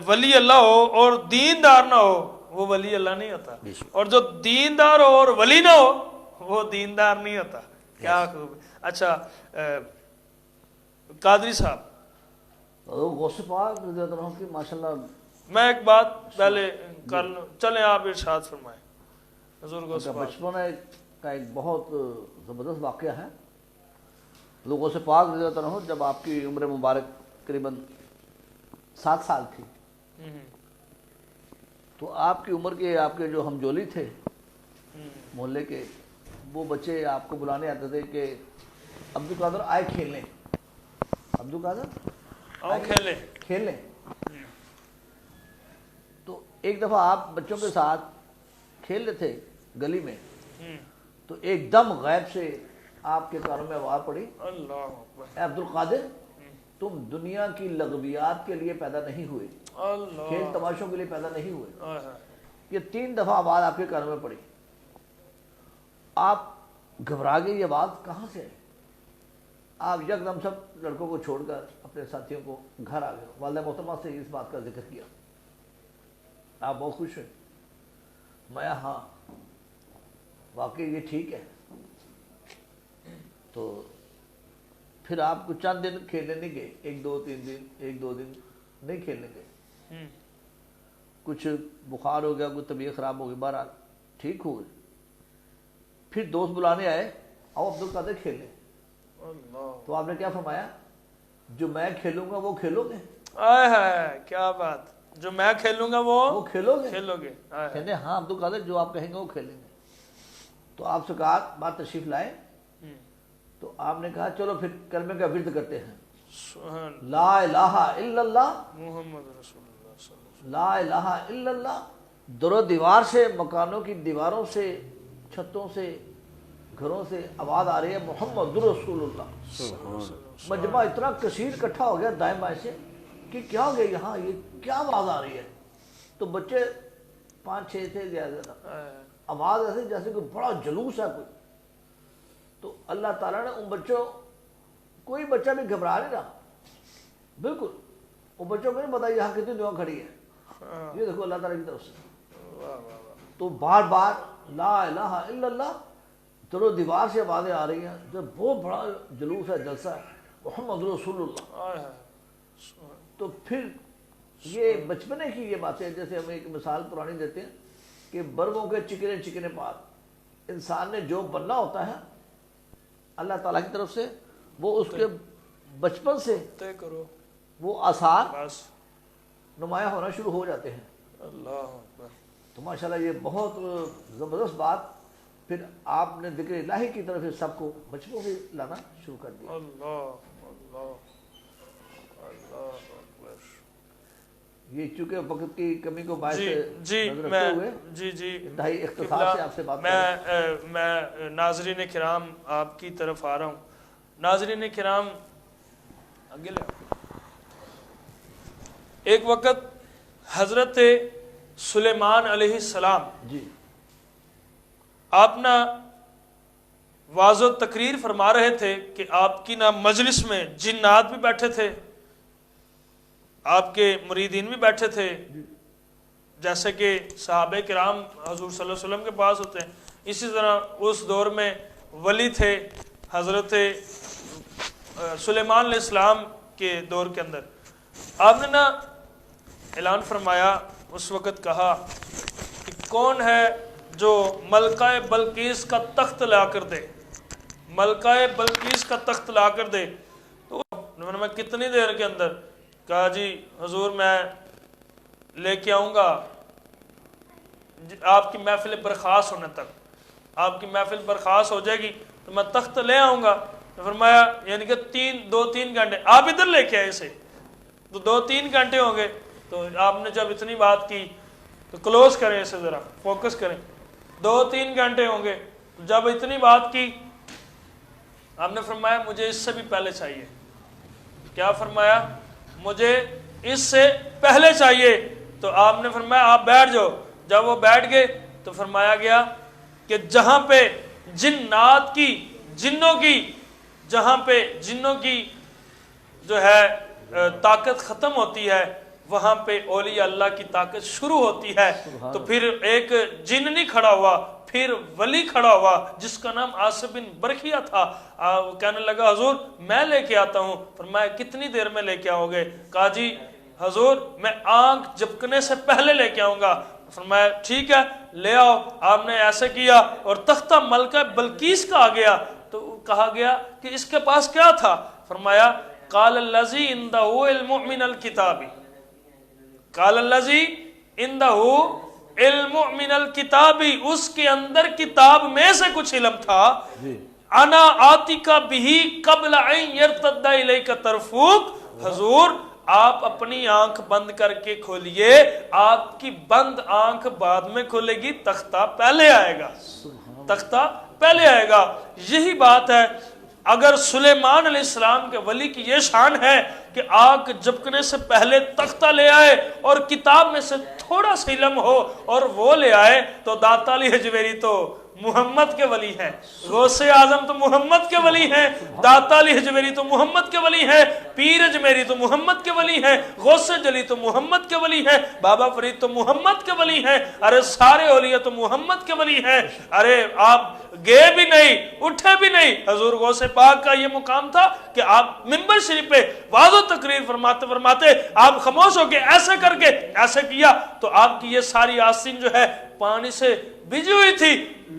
ولی اللہ ہو اور دیندار نہ ہو وہ ولی اللہ نہیں ہوتا, اور جو دیندار ہو اور ولی نہ ہو وہ دیندار نہیں ہوتا. کیا خوب. اچھا قادری صاحب, غوث پاک رضی اللہ عنہ کی ماشاءاللہ, میں ایک بات پہلے کر لوں, چلیں آپ ارشاد فرمائیں. حضور غوث پاک بچپن کا ایک بہت زبردست واقعہ ہے. غوث پاک رضی اللہ عنہ جب آپ کی عمر مبارک قریباً 7 سال تھی تو آپ کی عمر کے آپ کے جو ہمجولی تھے محلے کے, وہ بچے آپ کو بلانے آتے تھے کہ عبد القادر آئے کھیلنے, عبد القادر کھیلنے. تو ایک دفعہ آپ بچوں کے ساتھ کھیل رہے تھے گلی میں, تو ایک دم غیب سے آپ کے کانوں میں آواز پڑی, اے عبد القادر تم دنیا کی لغویات کے لیے پیدا نہیں ہوئے, کھیل تماشوں کے لیے پیدا نہیں ہوئے. یہ 3 دفعہ آواز آپ کے کانوں میں پڑی. آپ گھبرا گئے, یہ آواز کہاں سے ہے؟ آپ یکدم سب لڑکوں کو چھوڑ کر اپنے ساتھیوں کو گھر آ گئے. والدہ محترمہ سے اس بات کا ذکر کیا, آپ بہت خوش ہوئے. میں ہاں واقعی یہ ٹھیک ہے. تو پھر آپ کو چند دن کھیلنے نہیں گئے, 1-2 دن نہیں کھیلنے گئے. کچھ بخار ہو گیا, کوئی طبیعت خراب ہو گئی, بہرحال ٹھیک ہو گئے. پھر دوست بلانے آئے, آؤ عبد القادر کھیلیں. تو آپ نے کیا فرمایا, جو میں کھیلوں گا وہ کھیلو گے. کیا بات, جو میں کھیلوں گا وہ کھیلو گے. کہتے ہاں عبد القادر جو آپ کہیں گے وہ کھیلیں گے. تو آپ سرکار بات تشریف لائے, تو آپ نے کہا چلو پھر کلمے کا ورد کرتے ہیں. سبحان لا الہ الا اللہ، محمد رسول اللہ صلی اللہ علیہ لا الہ الا اللہ، در و دیوار سے، مکانوں کی دیواروں سے، چھتوں سے، گھروں سے آواز آ رہی ہے محمد رسول اللہ۔ مجمع اتنا کثیر اکٹھا ہو گیا دائیں بائیں سے کہ کیا ہو گیا یہاں، یہ کیا آواز آ رہی ہے؟ تو بچے 5-6 تھے زیادہ، وسلم۔ آواز ایسے جیسے کوئی بڑا جلوس ہے کوئی۔ تو اللہ تعالیٰ نے ان بچوں، کوئی بچہ بھی گھبرا نہیں رہا، بالکل وہ بچوں کو نہیں پتا یہاں کتنی دعا کھڑی ہے، یہ دیکھو اللہ تعالیٰ کی طرف سے۔ تو بار بار لا الہ الا اللہ، در و دیوار سے آوازیں آ رہی ہیں، جو بہت بڑا جلوس ہے، جلسہ ہے، محمد رسول اللہ۔ تو پھر یہ بچپنے کی یہ باتیں، جیسے ہم ایک مثال پرانی دیتے ہیں کہ برگوں کے چکنے چکنے پات، انسان نے جو بننا ہوتا ہے اللہ تعالیٰ کی طرف سے، وہ اس کے بچپن سے طے کرو وہ آثار بس، نمایاں ہونا شروع ہو جاتے ہیں۔ اللہ اکبر۔ تو ماشاءاللہ یہ بہت زبردست بات، پھر آپ نے ذکر الہی کی طرف سب کو بچپن سے لانا شروع کر دیا۔ اللہ اللہ اللہ اکبر۔ یہ چونکہ وقت کی کمی کو باعث جی نظر میں رکھتے ہوئے جی انتہائی اختصار سے آپ سے بات کریں۔ میں ناظرین کرام آپ کی طرف آ رہا ہوں۔ ناظرین کرام آگے لے آؤ۔ ایک وقت حضرت سلیمان علیہ السلام جی آپ نا واضح و تقریر فرما رہے تھے کہ آپ کی نا مجلس میں جنات بھی بیٹھے تھے، آپ کے مریدین بھی بیٹھے تھے، جیسے کہ صحابہ کرام حضور صلی اللہ علیہ وسلم کے پاس ہوتے ہیں، اسی طرح اس دور میں ولی تھے حضرت سلیمان علیہ السلام کے دور کے اندر۔ آپ نے نا اعلان فرمایا، اس وقت کہا کہ کون ہے جو ملکہ بلقیس کا تخت لا کر دے، ملکہ بلقیس کا تخت لا کر دے۔ تو میں کتنی دیر کے اندر؟ کہا جی حضور میں لے کے آؤں گا آپ کی محفل برخاست ہونے تک، آپ کی محفل برخاست ہو جائے گی تو میں تخت لے آؤں گا۔ تو فرمایا یعنی کہ 2-3 گھنٹے آپ ادھر لے کے آئے اسے، تو 2-3 گھنٹے ہوں گے۔ تو آپ نے جب اتنی بات کی تو کلوز کریں اسے، ذرا فوکس کریں، 2-3 گھنٹے ہوں گے۔ جب اتنی بات کی آپ نے فرمایا مجھے اس سے بھی پہلے چاہیے۔ کیا فرمایا؟ مجھے اس سے پہلے چاہیے۔ تو آپ نے فرمایا آپ بیٹھ جاؤ۔ جب وہ بیٹھ گئے تو فرمایا گیا کہ جہاں پہ جنات کی، جنوں کی، جہاں پہ جنوں کی جو ہے طاقت ختم ہوتی ہے، وہاں پہ اولیاء اللہ کی طاقت شروع ہوتی ہے۔ تو پھر ایک جن نہیں کھڑا ہوا، پھر ولی کھڑا ہوا جس کا نام عاصم بن برخیہ تھا۔ وہ کہنے لگا حضور میں لے کے آتا ہوں۔ فرمایا کتنی دیر میں لے کے آؤ گے؟ کہا جی حضور میں آنکھ جھپکنے سے پہلے لے کے آؤں گا۔ فرمایا ٹھیک ہے لے آؤ۔ آپ نے ایسے کیا اور تختہ ملکہ بلقیس کا آ گیا۔ تو کہا گیا کہ اس کے پاس کیا تھا؟ فرمایا قال الذی عندہ علم من الکتاب، قال الذی عندہ علم من الکتاب، اس کے اندر کتاب میں سے کچھ علم تھا۔ انا آتیک بہ قبل ان یرتد الیک طرفک، حضور آپ اپنی آنکھ بند کر کے کھولیے، آپ کی بند آنکھ بعد میں کھلے گی، تختہ پہلے آئے گا، تختہ پہلے آئے گا۔ یہی بات ہے، اگر سلیمان علیہ السلام کے ولی کی یہ شان ہے کہ آنکھ جھپکنے سے پہلے تختہ لے آئے اور کتاب میں سے تھوڑا سا علم ہو اور وہ لے آئے، تو داتا علی حجویری تو محمد کے ولی ہیں، غوث اعظم تو محمد کے ولی ہیں، داتا علی حجویری تو محمد کے ولی ہیں، پیر اجمیری تو محمد کے ولی ہیں، غوث جلی تو محمد کے ولی ہیں، بابا فرید تو محمد کے ولی ہیں۔ ارے سارے اولیاء تو محمد کے ولی ہیں۔ ارے آپ گئے بھی نہیں، اٹھے بھی نہیں۔ حضور غوث پاک کا یہ مقام تھا کہ آپ منبر شریف پہ واضح تقریر فرماتے فرماتے آپ خاموش ہو کے ایسے کر کے ایسے کیا تو آپ کی یہ ساری آستین جو ہے پانی سے بھیجی ہوئی تھی۔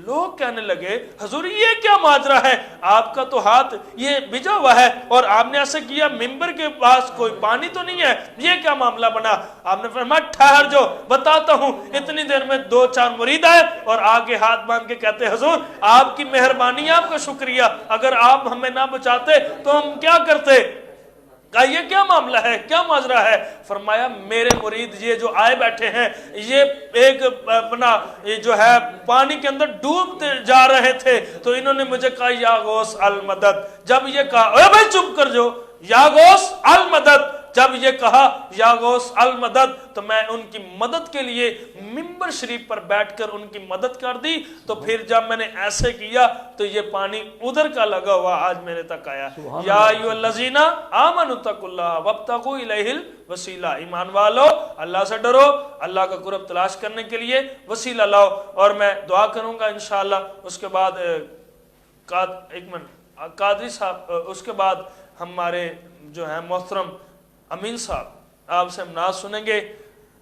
لوگ کہنے لگے حضور یہ کیا ماجرا ہے، آپ کا تو ہاتھ یہ بھیجا ہوا ہے اور آپ نے ایسے کیا، منبر کے پاس کوئی پانی تو نہیں ہے، یہ کیا معاملہ بنا؟ آپ نے فرمایا ٹھہر جو بتاتا ہوں۔ اتنی دیر میں 2-4 مرید آئے اور آگے ہاتھ باندھ کے کہتے حضور آپ کی مہربانی، آپ کا شکریہ، اگر آپ ہمیں نہ بچاتے تو ہم کیا کرتے؟ کہا یہ کیا معاملہ ہے، کیا ماجرا ہے؟ فرمایا میرے مرید یہ جو آئے بیٹھے ہیں یہ ایک اپنا یہ جو ہے پانی کے اندر ڈوبتے جا رہے تھے، تو انہوں نے مجھے کہا یا غوث المدد. جب یہ کہا اے بھائی چپ کر جو، یا غوث المدد، جب یہ کہا یا غوث المدد تو میں ان کی مدد کے لیے ممبر شریف پر بیٹھ کر ان کی مدد کر دی. تو پھر جب میں نے ایسے کیا تو یہ پانی ادھر کا لگا ہوا آج میرے تک آیا. یا ایھا الذین آمنوا اتقوا اللہ وابتغوا الیہ الوسیلہ، ایمان والو اللہ سے ڈرو، اللہ کا قرب تلاش کرنے کے لیے وسیلہ لاؤ. اور میں دعا کروں گا انشاءاللہ. اس کے بعد ایک منٹ قادری صاحب، اس کے بعد ہمارے جو ہیں محترم امین صاحب آپ سے ہم نعت سنیں گے.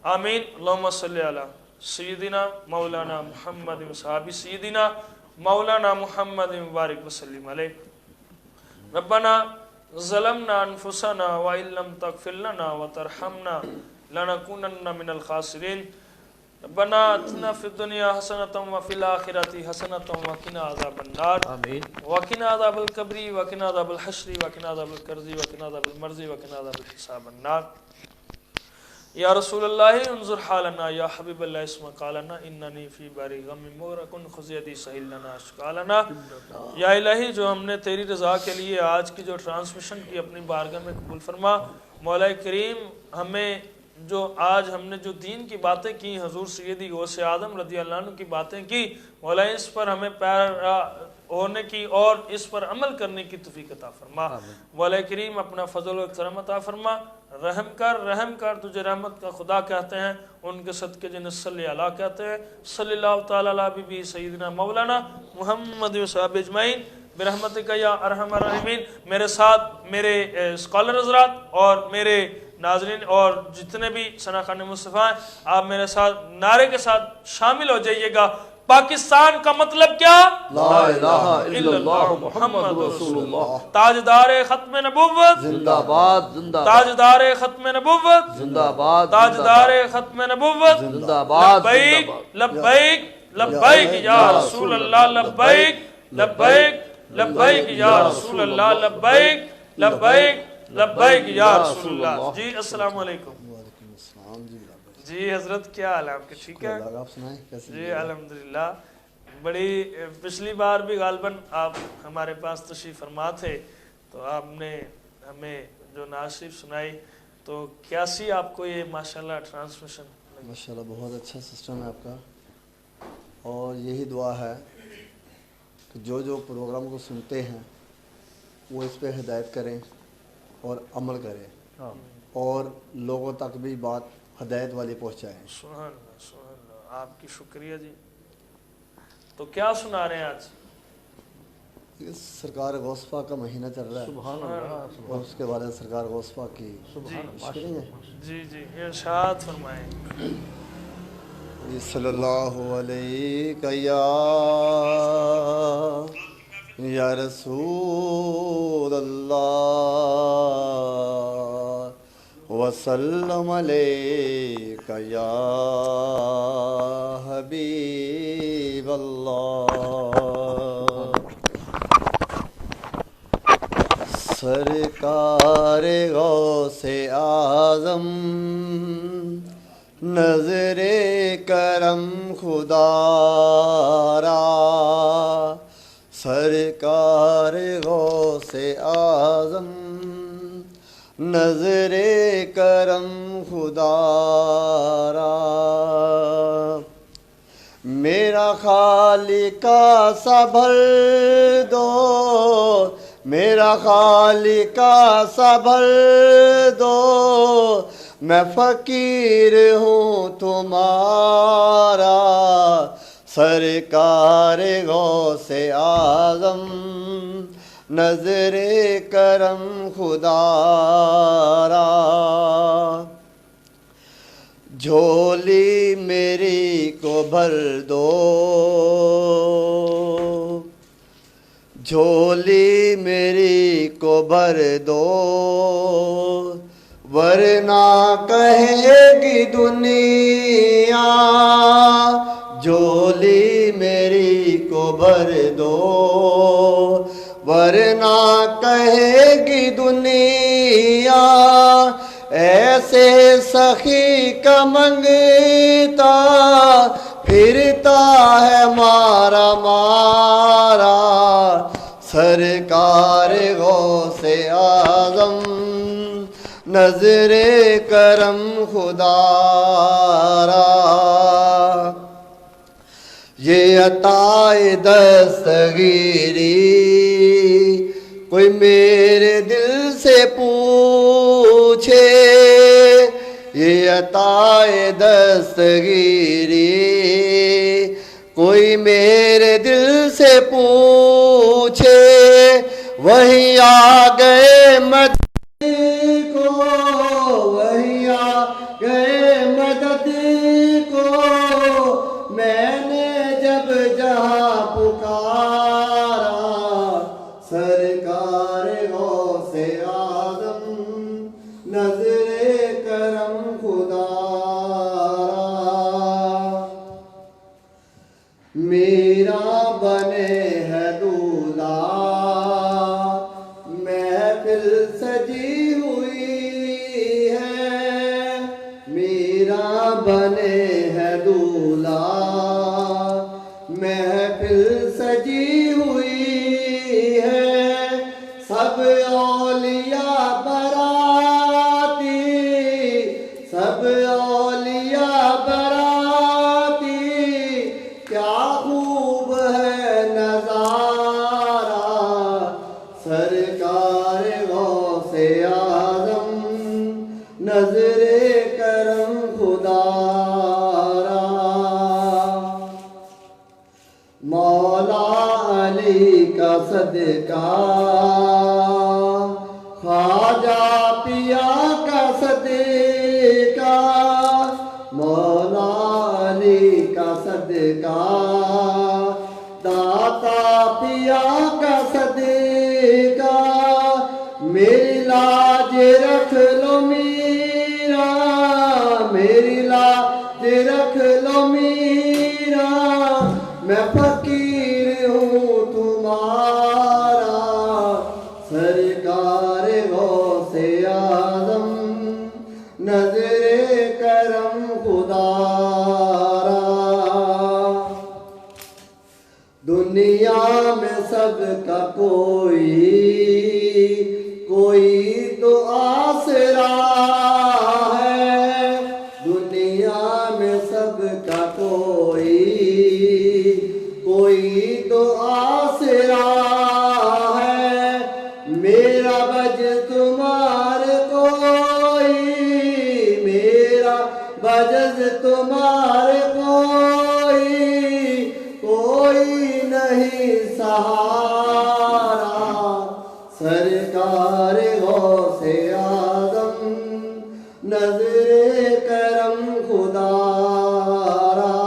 آمین. اللہم صلی علی سیدنا مولانا محمد صحابی سیدنا مولانا محمد مبارک وسلم علیہ. ربنا ظلمنا انفسنا وإن لم تغفر لنا وترحمنا لنكونن من الخاسرین. ربنا اتنا فی الدنیا حسنۃ وفی الآخرۃ حسنۃ وقنا عذاب النار. آمین. وقنا عذاب القبر وقنا عذاب الحشر وقنا عذاب القرض وقنا عذاب المرض وقنا عذاب الحساب النار. یا رسول اللہ انظر حالنا، یا حبیب اللہ اسمع قالنا، اننی فی باری غم مغرق خذ یدی سہل لنا اشکالنا. یا الہی جو ہم نے تیری رضا کے لیے آج کی جو ٹرانسمیشن کی اپنی بارگاہ میں قبول فرما. مولا کریم ہمیں جو آج ہم نے جو دین کی باتیں کی، حضور سیدی غوث اعظم رضی اللہ عنہ کی باتیں کی، مولا اس پر ہمیں پیرا ہونے کی اور اس پر عمل کرنے کی توفیق عطا فرما. مولا کریم اپنا فضل و کرم عطا فرما. رحم کر، تجھے رحمت کا خدا کہتے ہیں، ان کے صدقے جنہیں صلی اللہ کہتے ہیں. صلی اللہ تعالیٰ علیہ حبیبی سیدنا مولانا محمد و صحابہ اجمعین برحمتک یا ارحم الراحمین. میرے ساتھ میرے اسکالر حضرات اور میرے ناظرین اور جتنے بھی ثنا خوان مصطفیٰ ہیں، آپ میرے ساتھ نعرے کے ساتھ شامل ہو جائیے گا. پاکستان کا مطلب کیا؟ لا الہ الا اللہ محمد رسول اللہ. تاجدار ختم نبوت زندہ باد، زندہ باد، تاجدار ختم نبوت زندہ باد، تاجدار ختم نبوت. زندہ باد، لبیک لبیک لبیک یا رسول اللہ، لبیک لبیک لبیک یا رسول اللہ، لبیک لبیک لبیک یا رسول اللہ. جی السلام علیکم. وعلیکم السلام. جی حضرت کیا حال ہے آپ کے؟ ٹھیک ہے آپ سنائیں کیسے؟ جی الحمدللہ. بڑی پچھلی بار بھی غالباً آپ ہمارے پاس تشریف فرما تھے تو آپ نے ہمیں جو نعت شریف سنائی، تو کیسی آپ کو یہ ماشاءاللہ ٹرانسمیشن؟ ماشاءاللہ بہت اچھا سسٹم ہے آپ کا، اور یہی دعا ہے کہ جو پروگرام کو سنتے ہیں وہ اس پہ ہدایت کریں اور عمل کریں اور لوگوں تک بھی بات ہدایت والی پہنچائیں. سبحان اللہ سبحان اللہ. آپ کی شکریہ جی. تو کیا سنا رہے ہیں آج؟ سرکار غوث پاک کا مہینہ چل رہا ہے سبحان اللہ. اور اس کے بارے میں سرکار غوث پاک کی کریں گے. جی جی ارشاد فرمائیں. صلی اللہ علیہ یا رسول اللہ وسلم علیکہ یا حبیب اللہ. سرکار غوث اعظم نظر کرم خدا را، سرکار غوث اعظم نظر کرم خدا را. میرا خالق کا سبھر دو، میرا خالق کا سبھر دو، میں فقیر ہوں تمہارا. سرکار غوث اعظم نظر کرم خدا را. جھولی میری کو بھر دو، جھولی میری کو بھر دو، ورنہ کہے گی دنیا جھولی میری کو بھر دو، ورنہ کہے گی دنیا ایسے سخی کا منگتا پھرتا ہے مارا مارا سرکار غوث اعظم نظر کرم خدا را یہ عطائے دستگیری کوئی میرے دل سے پوچھے یہ عطائے دستگیری کوئی میرے دل سے پوچھے وہی آ گئے مدد کو وہی آ گئے مدد کو میں نے جب جہاں پکارا سرکار غوث اعظم نظر کرم خدا میرا بنے ہے دولہا محفل سجی ہوئی ہے میرا بنے ہے دولہا محفل سجی ہوئی ہے سب اولیاء براتی سب اولیاء براتی کیا خوب ہے نظارہ سرکار غوث اعظم نظر کرم خدا را مولا علی کا صدقہ خواجہ پیا کا صدقہ مولا علی کا صدقہ داتا پیا کا صدقہ میری لاج رکھ لو میرا میری لاج رکھ لو میرا میں فقیر ہوں تمہارا سرکار غوث اعظم نظر کرم خدا را دنیا میں سب کا کوئی تو آسرا ہے دنیا میں سب کا کوئی تو آسرا ہے میرا بج تمہارے کوئی میرا بجز تمہارے کوئی نہیں سہارا سرکار غوث اعظم نظر کرم خدا را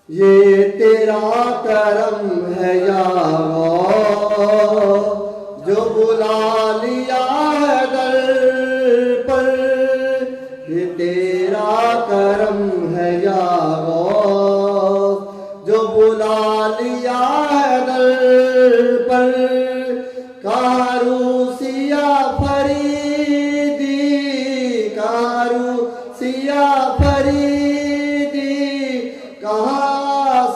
یہ تیرا کرم ہے یا غوث جو بلا لیا ہے در پر یہ تیرا کرم ہے یا غوث جو بلا لیا ہے در پر کاروسیا فریدی کاروسیا فریدی کہاں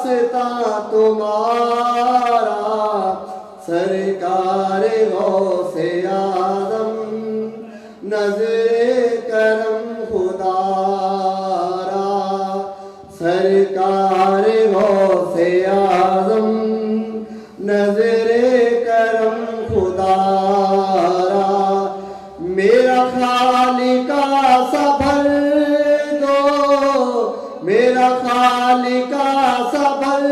ستا تمہارا سرکار غوث اعظم نظر کرم خدا را سرکار غوث اعظم نظر کرم خدا را میرا خالقہ سبھر دو میرا خالقہ سبھر